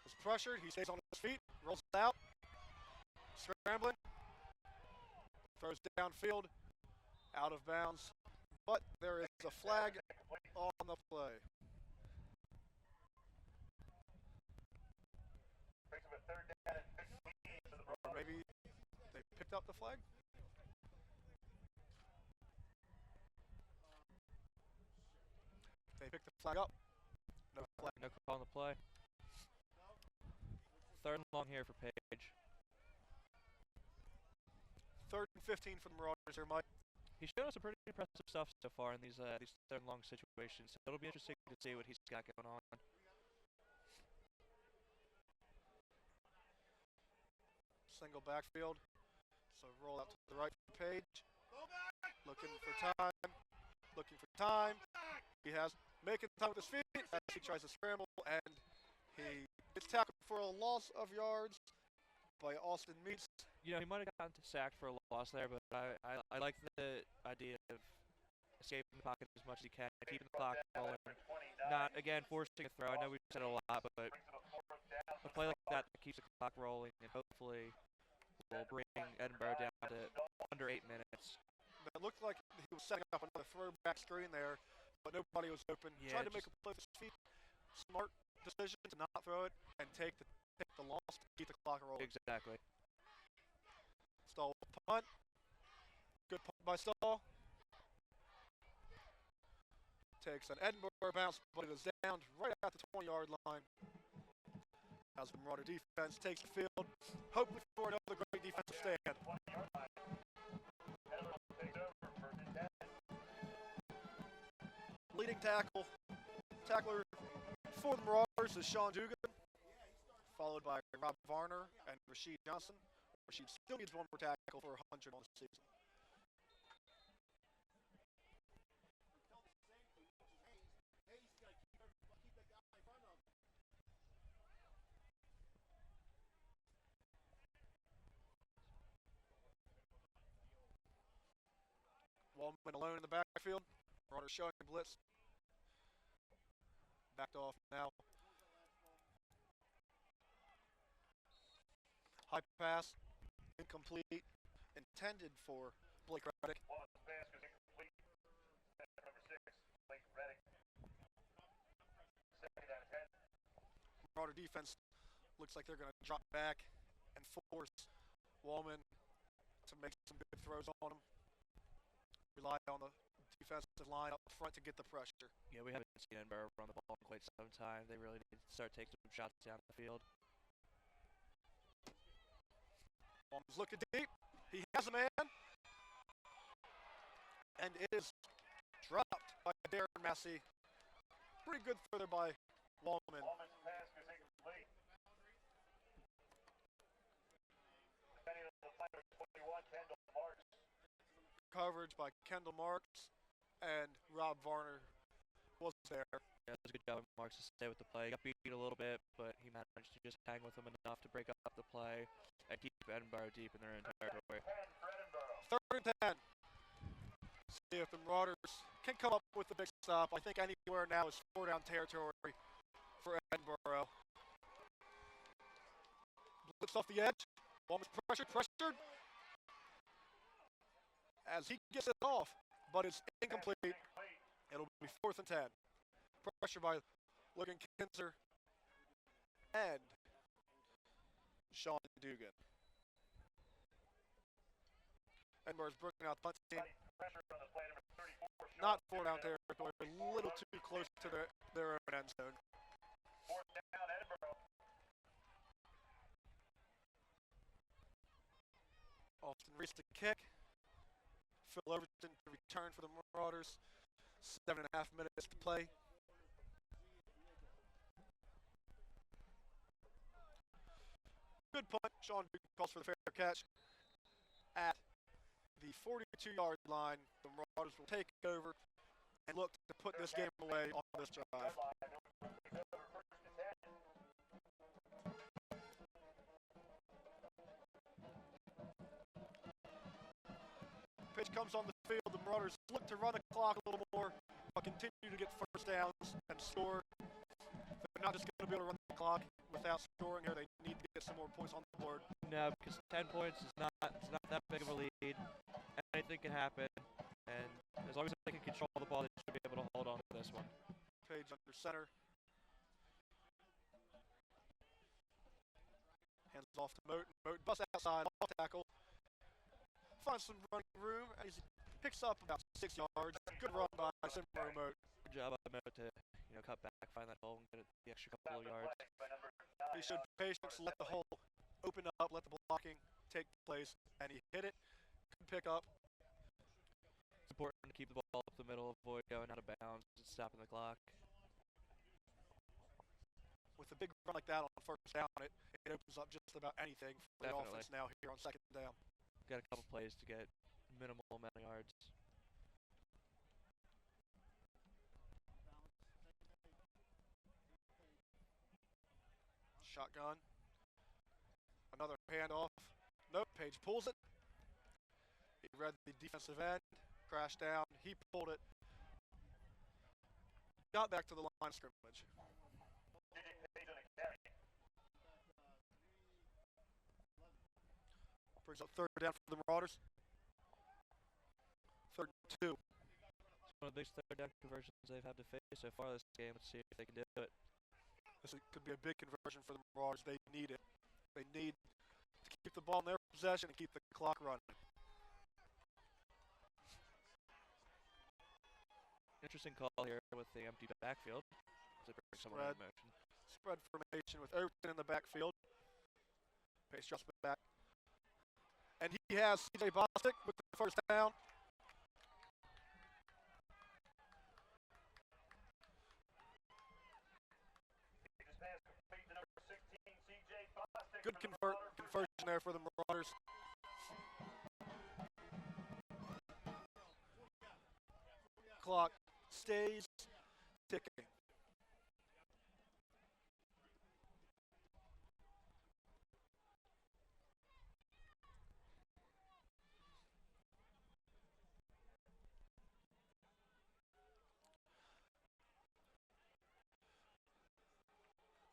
is pressured, he stays on his feet, rolls out, scrambling, throws downfield, out of bounds. But there is a flag on the play. Or maybe they picked up the flag? They picked the flag up. No flag. No call on the play. 3rd and long here for Page. 3rd and 15 for the Marauders here, Mike. He's shown us some pretty impressive stuff so far in these 3rd and long situations. So it'll be interesting to see what he's got going on. Single backfield. So roll out to the right Page. Looking for time. Looking for time. He has making time with his feet as he tries to scramble, and he gets tackled for a loss of yards by Austin Meats. You know, he might have gotten sacked for a loss there, but I like the idea of escaping the pocket as much as he can, keeping the clock rolling, not, again, forcing a throw. I know we've said it a lot, but a play like that keeps the clock rolling and hopefully will bring Edinboro down to under 8 minutes. It looked like he was setting up another throwback screen there, but nobody was open. Yeah, Tried to make a play with his feet. Smart decision to not throw it and take the loss to keep the clock rolling. Exactly. Stahl punt. Good punt by Stahl. Takes an Edinboro bounce, but it is down right at the 20-yard line. As the Marauder defense takes the field, hoping for another great defensive stand. Leading tackler for the Marauders is Sean Dugan, followed by Rob Varner and Rasheed Johnson. Rasheed still needs one more tackle for 100 on the season. Wallman alone in the backfield. Marauders showing blitz. Backed off now. High pass, incomplete, intended for Blake Reddick. Marauder defense looks like they're going to drop back and force Wallman to make some good throws on him. Rely on the defensive line up front to get the pressure. Yeah, we haven't seen Edinburgh run the ball in quite some time. They really need to start taking some shots down the field. Wallman's looking deep. He has a man. And it is dropped by Darren Massey. Pretty good further by Wallman. Wallman's pass is incomplete. Defending on the play with 21, Kendall Marks. Coverage by Kendall Marks, and Rob Varner was there. Yeah, it was a good job of Marks to stay with the play. Got beat a little bit, but he managed to just hang with them enough to break up the play and keep Edinburgh deep in their own territory. 10 for Edinburgh. Third and 10. See if the Marauders can come up with the big stop. I think anywhere now is 4-down territory for Edinburgh. Blitz off the edge. Wallman's pressured. As he gets it off, but it's incomplete. It'll be 4th and 10. Pressure by Logan Kinzer and Sean Dugan. Edinburgh's broken out the punt team. Pressure on the play, number 34. Not 4-down territory, a little too close to their own end zone. 4th down, Edinburgh. Austin Reese to kick. Phil Overton to return for the Marauders. 7.5 minutes to play. Good punt. Sean Dugan calls for the fair catch. At the 42-yard line, the Marauders will take over and look to put this game away on this drive. Pitch comes on the field. The Marauders look to run the clock a little more, but continue to get first downs and score. They're not just going to be able to run the clock without scoring here. They need to get some more points on the board. No, because 10 points is not that big of a lead. Anything can happen, and as long as they can control the ball, they should be able to hold on to this one. Page under center. Hands off to Moten. Moten busts outside, off tackle. Finds some running room, and he picks up about 6 yards. Good run by Simro Moten. Good job by Mo to cut back, find that hole, and get the extra couple of yards. He showed patience, let the hole open up, let the blocking take place, and he hit it. Good pick up. It's important to keep the ball up the middle, avoid going out of bounds, and stopping the clock. With a big run like that on first down, it opens up just about anything for the offense now here on second down. Got a couple plays to get minimal amount of yards. Shotgun. Another handoff. Nope, Page pulls it. He read the defensive end, crashed down, he pulled it. Got back to the line of scrimmage. Brings up 3rd down for the Marauders. 3rd and 2. It's one of the biggest 3rd down conversions they've had to face so far this game. Let's see if they can do it. This could be a big conversion for the Marauders. They need it. They need to keep the ball in their possession and keep the clock running. Interesting call here with the empty backfield. They bring someone in motion. Spread formation with Overton in the backfield. Pace drops back. And he has C.J. Bostic with the first down. Good conversion there for the Marauders. Clock stays ticking.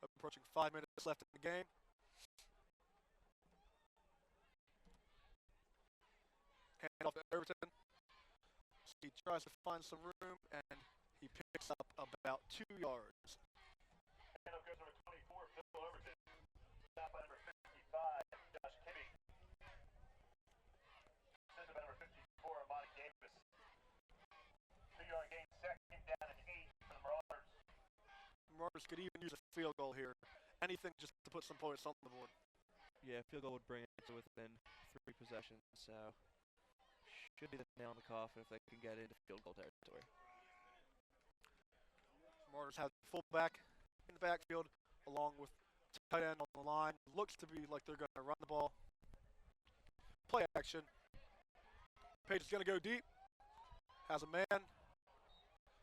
Approaching 5 minutes left in the game. Hand off to Overton. He tries to find some room, and he picks up about 2 yards. Hand off goes number 24, second down and 8 for the Marauders. Marauders could even use a field goal here. Anything just to put some points on the board. Yeah, field goal would bring it to within 3 possessions, so should be the nail in the coffin if they can get into field goal territory. Marauders have fullback in the backfield along with tight end on the line. Looks to be like they're going to run the ball. Play action. Page is going to go deep. Has a man.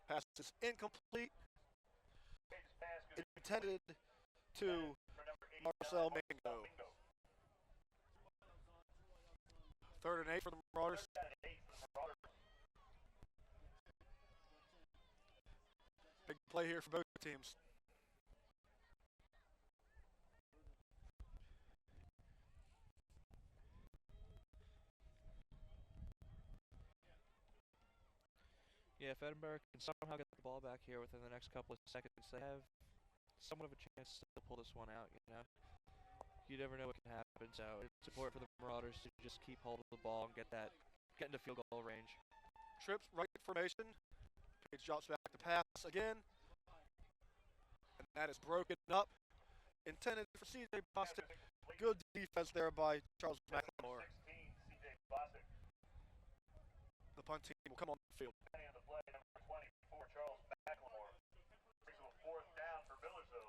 Pass is incomplete. Intended to Marcel Mingo. 3rd and 8 for the Marauders. Big play here for both teams. Yeah, if Edinburgh can somehow get the ball back here within the next couple of seconds, they have somewhat of a chance to pull this one out, you know. You never know what can happen, so it's important for the Marauders to just keep hold of the ball and get into field goal range. Trips, right formation. Page drops back to pass again. And that is broken up. Intended for C.J. Bostic. Good defense there by Charles McLemore. The punt team will come on the field.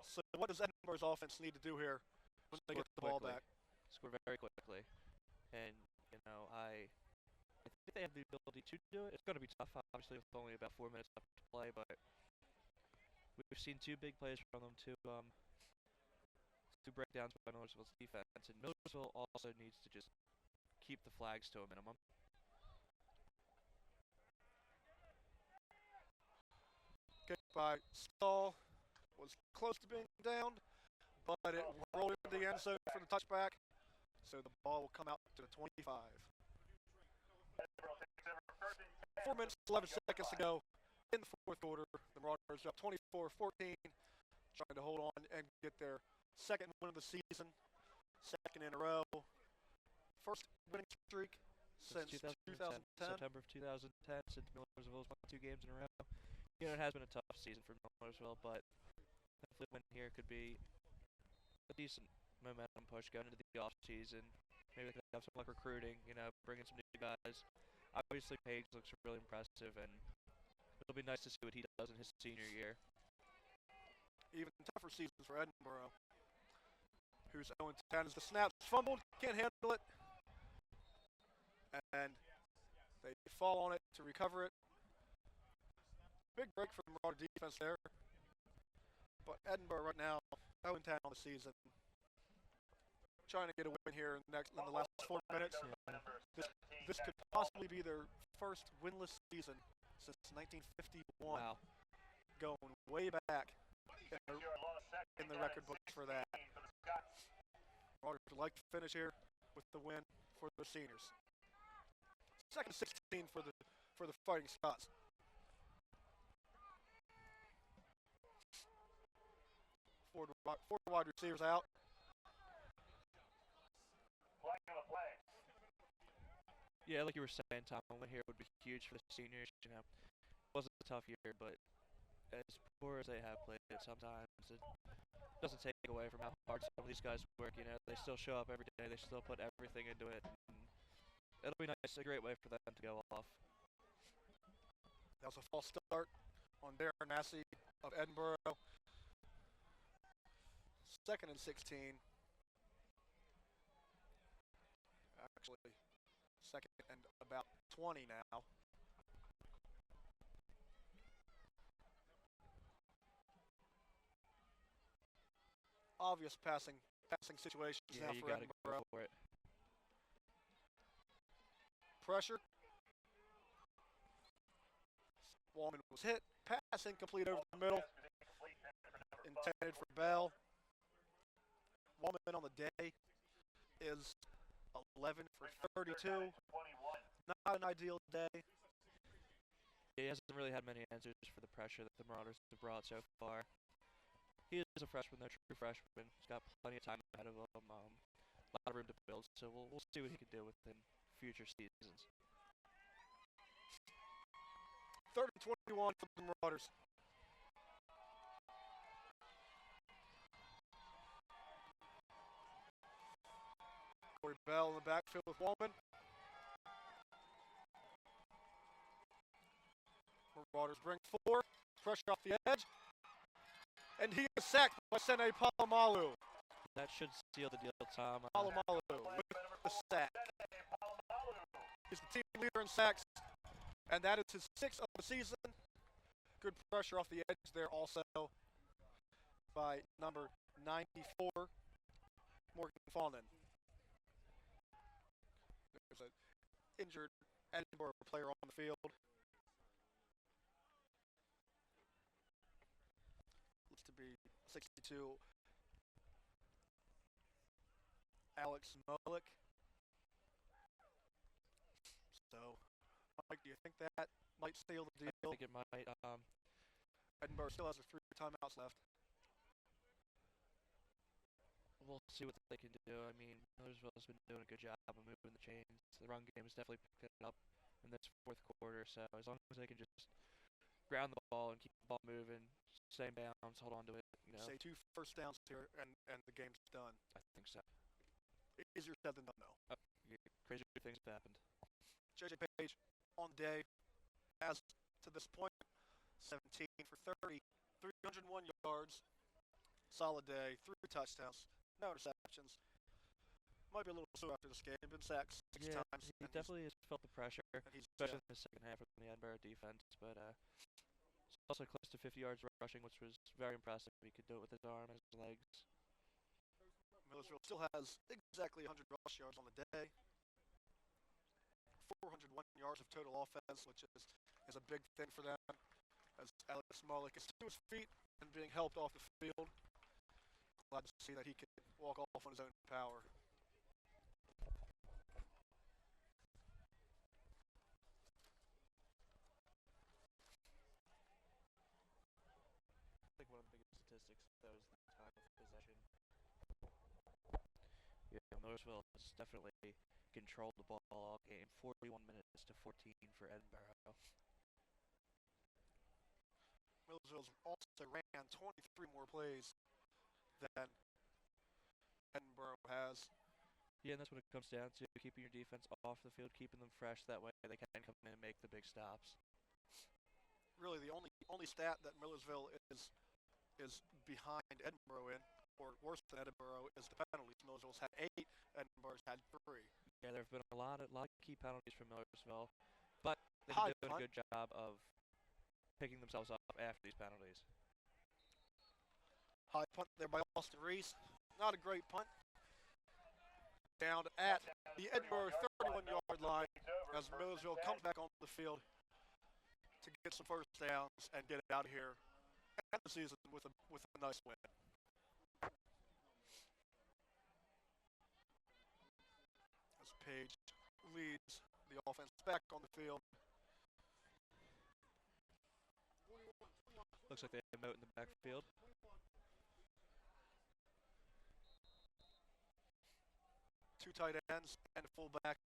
So what does Edinburgh's offense need to do here when they get the ball back? Score very quickly. And, you know, I think they have the ability to do it. It's going to be tough, obviously, with only about 4 minutes left to play, but we've seen 2 big plays from them, two breakdowns by Millersville's defense, and Millersville also needs to just keep the flags to a minimum. Kick by Stahl was close to being downed, but it rolled into the end zone for the touchback, so the ball will come out to the 25. 4 minutes, 11 seconds to go in the 4th quarter. The Marauders up 24-14, trying to hold on and get their 2nd win of the season, 2nd in a row. 1st winning streak since 2010. September of 2010, since Millersville's won 2 games in a row. You know, it has been a tough season for Millersville, but hopefully win here could be a decent momentum push going into the off-season. Maybe they could have some luck recruiting, you know, bring in some new guys. Obviously, Page looks really impressive, and it'll be nice to see what he does in his senior year. Even tougher season for Edinboro, who's 0-10 as the snap's fumbled, can't handle it, and they fall on it to recover it. Big break for the Marauder defense there, but Edinboro right now 0-10 on the season, trying to get a win here in the last 4 minutes. Yeah. This could possibly be their first winless season since 1951. Wow. Going way back in the record books for that. Marauders would like to finish here with the win for the seniors. 2nd 16 for the Fighting Scots. Four wide receivers out. Yeah, like you were saying, Tom, a win here would be huge for the seniors. You know, it wasn't a tough year, but as poor as they have played it, sometimes it doesn't take away from how hard some of these guys work. You know, they still show up every day. They still put everything into it. And it'll be nice, a great way for them to go off. That was a false start on Darren Massey of Edinboro. 2nd and 16. Actually, 2nd and about 20 now. Obvious passing situations now you for gotta Edinboro. go for it. Pressure. Wallman was hit. Pass incomplete over the middle. Intended for Bell. Wallman on the day is 11 for 32. Not an ideal day. He hasn't really had many answers for the pressure that the Marauders have brought so far. He is a freshman, though, true freshman. He's got plenty of time ahead of him, a lot of room to build. So we'll see what he can do within future seasons. Third and 21 for the Marauders. Corey Bell in the backfield with Wallman. Marauders bring 4. Pressure off the edge. And he is sacked by Sene Palomalu. That should seal the deal, Tom. Palomalu with the sack. He's the team leader in sacks, and that is his 6th of the season. Good pressure off the edge there also by number 94, Morgan Fawnin. There's an injured Edinboro player on the field. Looks to be 62, Alex Mullick. So, Mike, do you think that might seal the deal? I think it might. Edinboro still has their 3 timeouts left. We'll see what they can do. I mean, Millersville's been doing a good job of moving the chains. The run game has definitely picked it up in this 4th quarter. So as long as they can just ground the ball and keep the ball moving, stay in bounds, hold on to it. Say 2 first downs here, and the game's done. I think so. Easier said than done, though. Crazy things have happened. JJ Page on the day, as to this point, 17 for 30, 301 yards. Solid day, 3 touchdowns, no interceptions. Might be a little slow after this game. Been sacked 6 times. He definitely has felt the pressure, especially in the second half from the Edinboro defense. But it's also close to 50 yards rushing, which was very impressive. He could do it with his arm and his legs. Millersville still has exactly 100 rush yards on the day. 401 yards of total offense, which is a big thing for them. As Alex Mullick is to his feet and being helped off the field. Glad to see that he can walk off on his own power. I think one of the biggest statistics, though, is the time of possession. Yeah, Millersville has definitely controlled the ball all game. 41 minutes to 14 for Edinboro. Millersville's also ran 23 more plays than Edinboro has. Yeah, and that's what it comes down to, keeping your defense off the field, keeping them fresh. That way they can come in and make the big stops. Really, the only stat that Millersville is behind Edinboro in, or worse than Edinboro, is the penalties. Millersville's had 8, Edinboro's had 3. Yeah, there have been a lot of key penalties from Millersville, but they've been doing a good job of picking themselves up after these penalties. High punt there by Austin Reese. Not a great punt. Down at the Edinboro 31-yard line as Millersville comes back on the field to get some first downs and get it out of here and end the season with a nice win. As Page leads the offense back on the field. Looks like they have Moat in the backfield. Two tight ends and a fullback.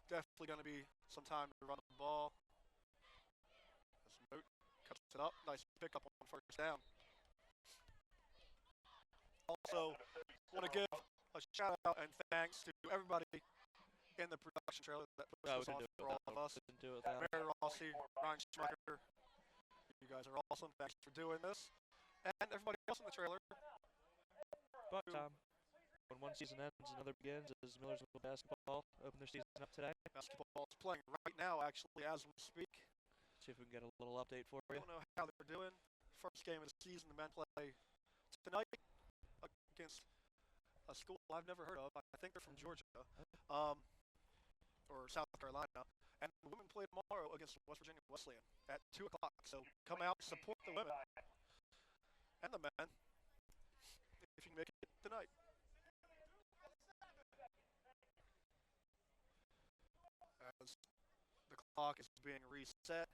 Definitely going to be some time to run the ball. As Moat cuts it up. Nice pickup on first down. Also, want to give a shout out and thanks to everybody in the production trailer that puts this on for all of us. Mary Rossi, Ryan Schmucker. You guys are awesome. Thanks for doing this. And everybody else in the trailer. But, Tom, when one season ends, another begins. As Millersville basketball open their season up today. Basketball is playing right now, actually, as we speak. See if we can get a little update for you. I don't know how they're doing. First game of the season, the men play tonight against a school I've never heard of. I think they're from Georgia or South Carolina. And the women play tomorrow against West Virginia Wesleyan at 2 o'clock. So come out, support the women and the men if you can make it tonight. As the clock is being reset,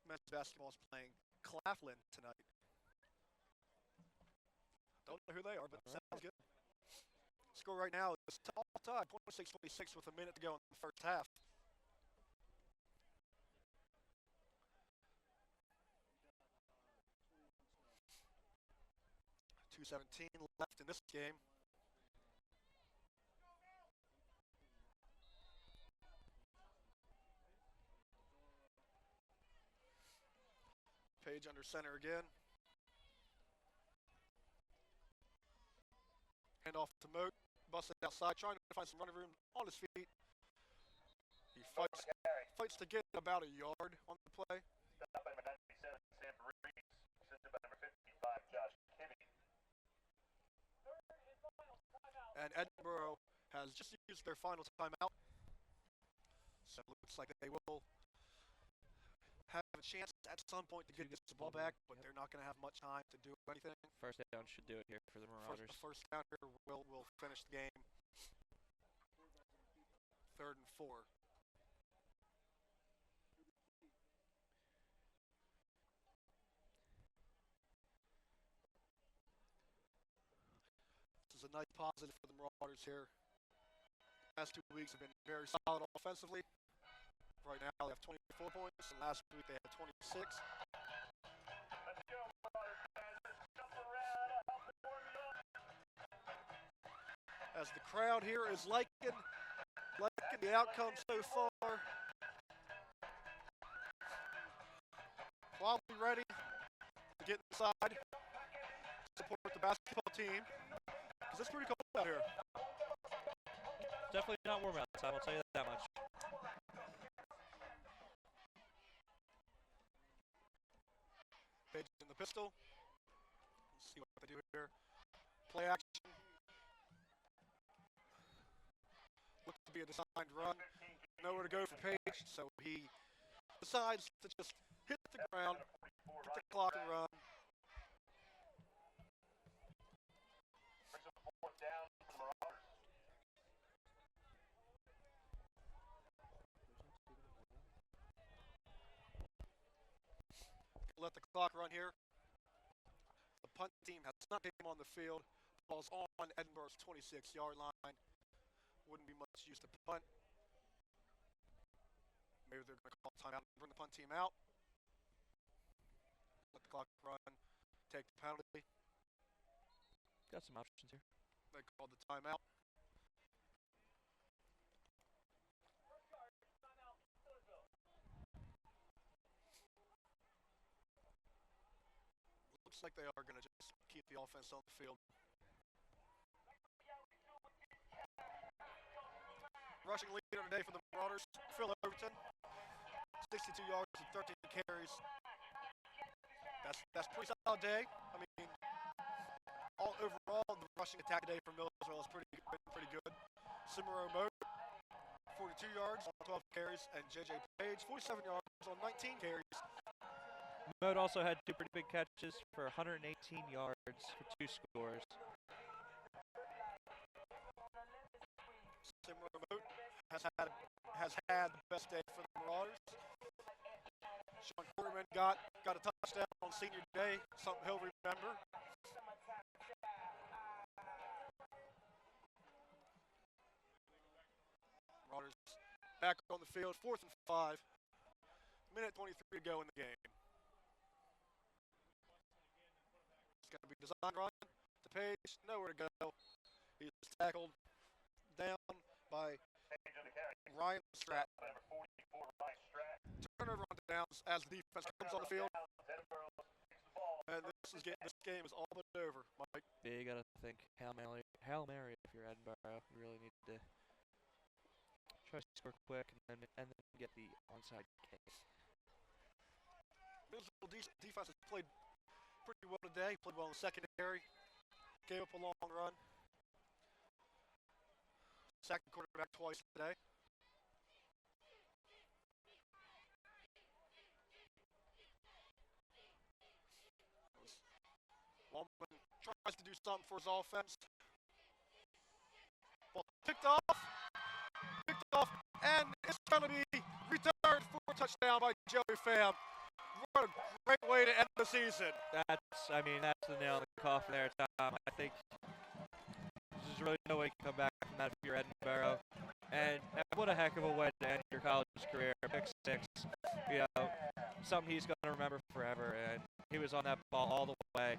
men's basketball is playing Claflin tonight. Don't know who they are, but sounds good. Score right now is all tied, 26-26 with a minute to go in the first half. 2:17 left in this game. Page under center again. Hand off to Moat. Busted outside, trying to find some running room on his feet. He fights to get about a yard on the play. Stop by number 97, Sam Reeves. Assisted by number 55, Josh Kinney. And Edinboro has just used their final timeout. So it looks like they will have a chance at some point to get this ball back, but they're not going to have much time to do anything. First down should do it here for the Marauders. First down here will finish the game. 3rd and 4. This is a nice positive for the Marauders here. The last 2 weeks have been very solid offensively. Right now they have 24 points, and last week they had 26. Let's go, Marauders fans. Let's jump around. Help the warm you up. As the crowd here is liking the outcome so far. Probably ready to get inside, support the basketball team, because it's pretty cold out here. Definitely not warm outside, I'll tell you that much. Page in the pistol. Let's see what they do here. Play action. Looks to be a designed run. Nowhere to go for Page, so he decides to just hit the ground, hit the clock and run. Brings up 4th down for the Marauders. Let the clock run here. The punt team has not came on the field. Ball's on Edinboro's 26-yard line. Wouldn't be much use to punt. Maybe they're going to call timeout and bring the punt team out. Let the clock run. Take the penalty. Got some options here. They called the timeout. Looks like they are going to just keep the offense on the field. Rushing leader today for the Marauders, Phil Overton. 62 yards and 13 carries. That's a pretty solid day. I mean, overall, the rushing attack today from Millersville has been pretty good. Simero Moat, 42 yards on 12 carries, and JJ Page, 47 yards on 19 carries. Moat also had 2 pretty big catches for 118 yards for 2 scores. Simero Moat has had the best day for the Marauders. Sean Quarterman got a touchdown on senior day, something he'll remember. Marauders back on the field, 4th and 5. Minute 23 to go in the game. It's going to be a design run to Page, nowhere to go. He's tackled down by Ryan Stratt. Number 44, Ryan Stratt. Turnover on downs as the defense comes on the field. And this game is all but over, Mike. Yeah, you gotta think Hail Mary if you're Edinboro. You really need to try to score quick and then get the onside kick. Millersville defense has played pretty well today. Played well in the secondary. Gave up a long run. Sacked the quarterback twice today. Longman tries to do something for his offense. Ball picked off, and it's going to be returned for a touchdown by Joey Pham. What a great way to end the season. That's the nail in the coffin there, Tom. I think there's really no way you can come back from that if you're Edinboro. And what a heck of a way to end your college career. Pick 6, something he's going to remember forever. And he was on that ball all the way.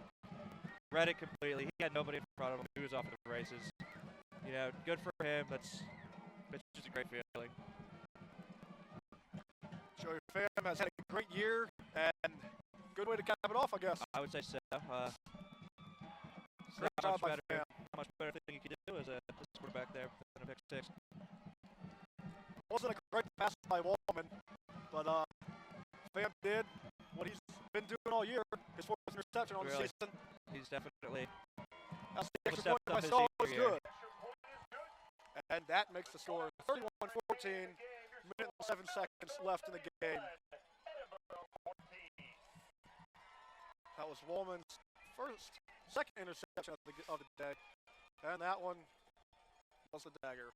read it completely. He had nobody in front of him. He was off to the races. You know, good for him. It's just a great feeling. Joey Pham has had a great year, and good way to cap it off, I guess. I would say so. Great job by Pham. How much better thing you could do as a quarterback there than a pick six. Wasn't a great pass by Wallman, but Pham did what he's been doing all year. His fourth interception on the season. He's definitely. That's the extra point I saw was good. And that makes the score 31-14. Minute and 7 seconds left in the game. That was Wallman's second interception of the day. And that one was a dagger.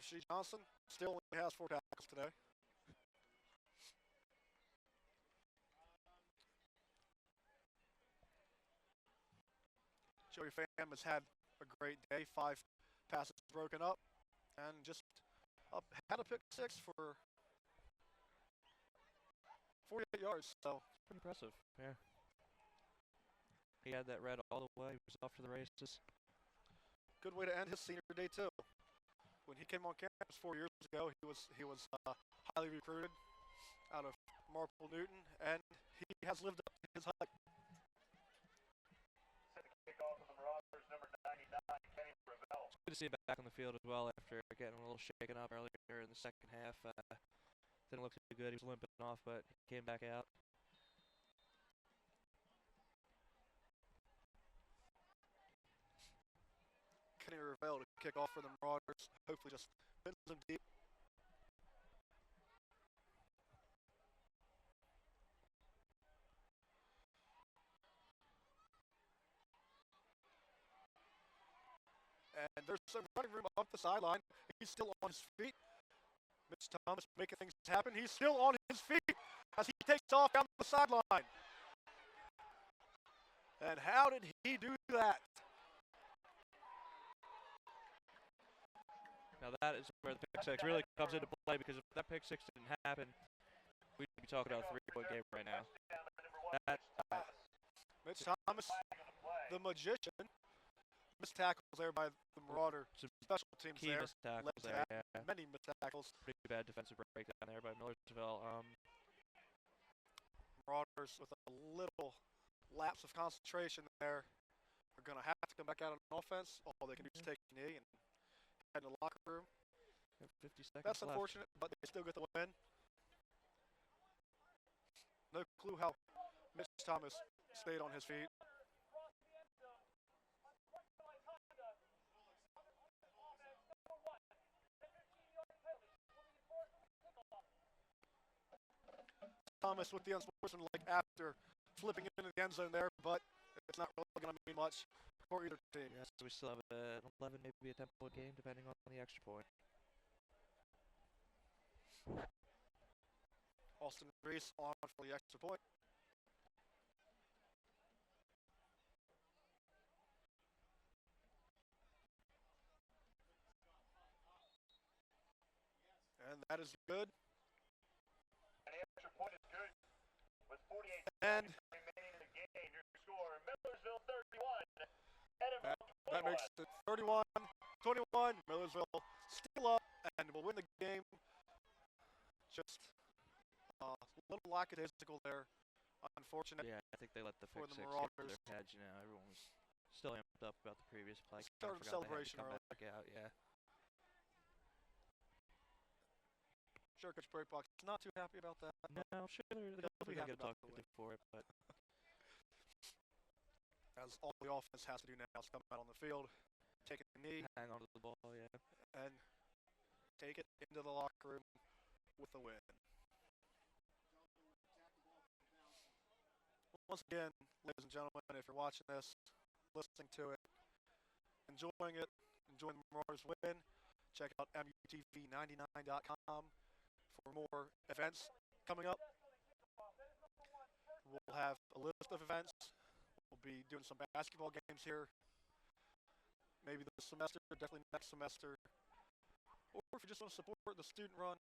Rasheed Johnson still only has 4 tackles today. Joey Pham has had a great day. 5 passes broken up, and just had a pick 6 for 48 yards. So pretty impressive. Yeah. He had that red all the way. He was off to the races. Good way to end his senior day too. When he came on campus 4 years ago, he was highly recruited out of Marple Newton, and he has lived up to his hype. It's good to see him back on the field as well after getting a little shaken up earlier in the second half. Didn't look too good. He was limping off, but he came back out. Kenny Ravel to kick off for the Marauders. Hopefully just pins them deep. And there's some running room up the sideline. He's still on his feet. Mitch Thomas making things happen. He's still on his feet as he takes off down the sideline. And how did he do that? Now that is where the pick six really comes into play, because if that pick six didn't happen, we'd be talking about a 3-point game right now. Mitch Thomas, the magician. Missed tackles there by the Marauder special teams key there. missed tackles there, yeah. Many missed tackles. Pretty bad defensive breakdown there by Millersville. Marauders with a little lapse of concentration there are going to have to come back out on offense. All they can do is take a knee and head in the locker room. 50 seconds That's left. unfortunate, but they still get the win. No clue how Mitch Thomas stayed on his feet. Thomas with the unsportsmanlike after flipping into the end zone there, but it's not really going to mean much for either team. Yes, we still have an 11, maybe a 10-point game, depending on the extra point. Austin Reese on for the extra point. And that is good. And the extra point is good. With 48 And seconds remaining in the game, your score, Millersville 31, Edinburgh 21. that makes it 31-21. Millersville still up and will win the game. Just a little lackadaisical there. Unfortunate. Yeah, I think they let the for pick the six get to Marauders. their heads. You know, everyone was still amped up about the previous play. Started the celebration come early. back out, yeah. Sure, Coach Breakbox is not too happy about that. No, I'm sure they're They'll be going to happy get about the talked win. for it, but As all the offense has to do now is come out on the field, take a knee, hang on to the ball, yeah. and take it into the locker room with a win. Once again, ladies and gentlemen, if you're watching this, listening to it, enjoying the Marauders win, check out MUTV99.com for more events coming up. We'll have a list of events. We'll be doing some basketball games here. Maybe this semester, definitely next semester. Or if you just want to support the student-run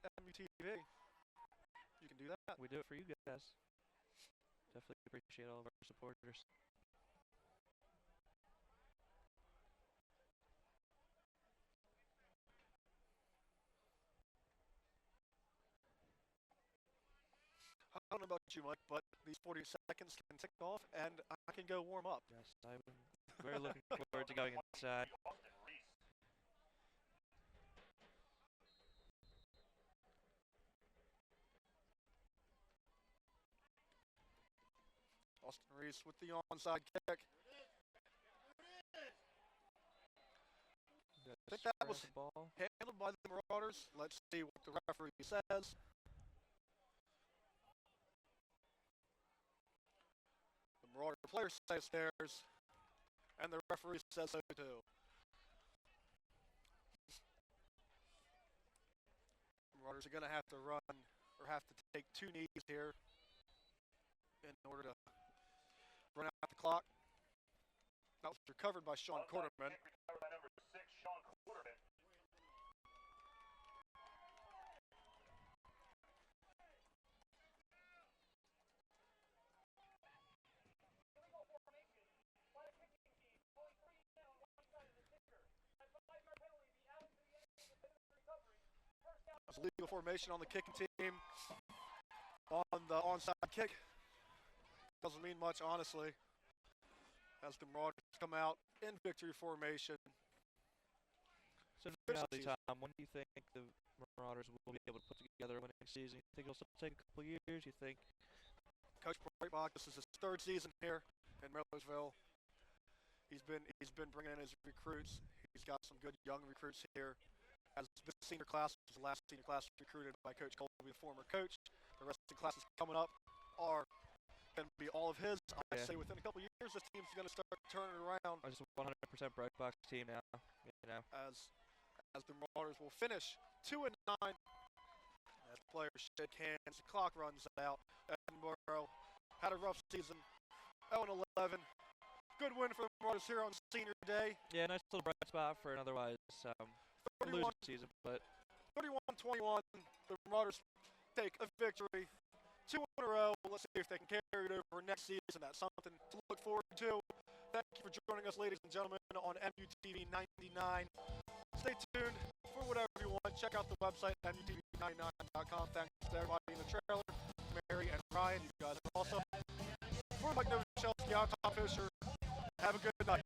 MUTV, you can do that. We do it for you guys. Definitely appreciate all of our supporters. I don't know about you, Mike, but these 40 seconds can tick off, and I can go warm up. Yes, I'm very looking forward to going inside. Austin Reese with the onside kick. I think that was Ball. handled by the Marauders. Let's see what the referee says. The Marauder players say stairs, and the referee says so too. The Marauders are going to have to run, or have to take 2 knees here in order to run out the clock. That was recovered by Sean Quarterman. Recovered by number 6, Sean Quarterman. There's a legal formation on the kicking team on the onside kick. Doesn't mean much, honestly, as the Marauders come out in victory formation. So, in reality, Tom, when do you think the Marauders will be able to put together a winning season? You think it'll still take a couple years? You think? Coach Breitbach, this is his 3rd season here in Millersville. He's been bringing in his recruits. He's got some good young recruits here. As this senior class was the last senior class recruited by Coach Colby, the former coach. The rest of the classes coming up are going to be all of his. I say within a couple years, this team's going to start turning around. Just 100% Breitbach team now. You know, as the Marauders will finish 2-9. As the players shake hands, the clock runs out. Edinboro had a rough season, 0-11. Good win for the Marauders here on Senior Day. Yeah, nice little bright spot for an otherwise losing season, but 31-21. The Marauders take a victory, 2 in a row. Let's see if they can carry it over next season. That's something to look forward to. Thank you for joining us, ladies and gentlemen, on MUTV 99. Stay tuned for whatever you want. Check out the website, MUTV99.com. Thanks to everybody in the trailer, Mary and Ryan. You guys are awesome. For Mike Novoselsky, I'm Tom Fisher. Have a good night.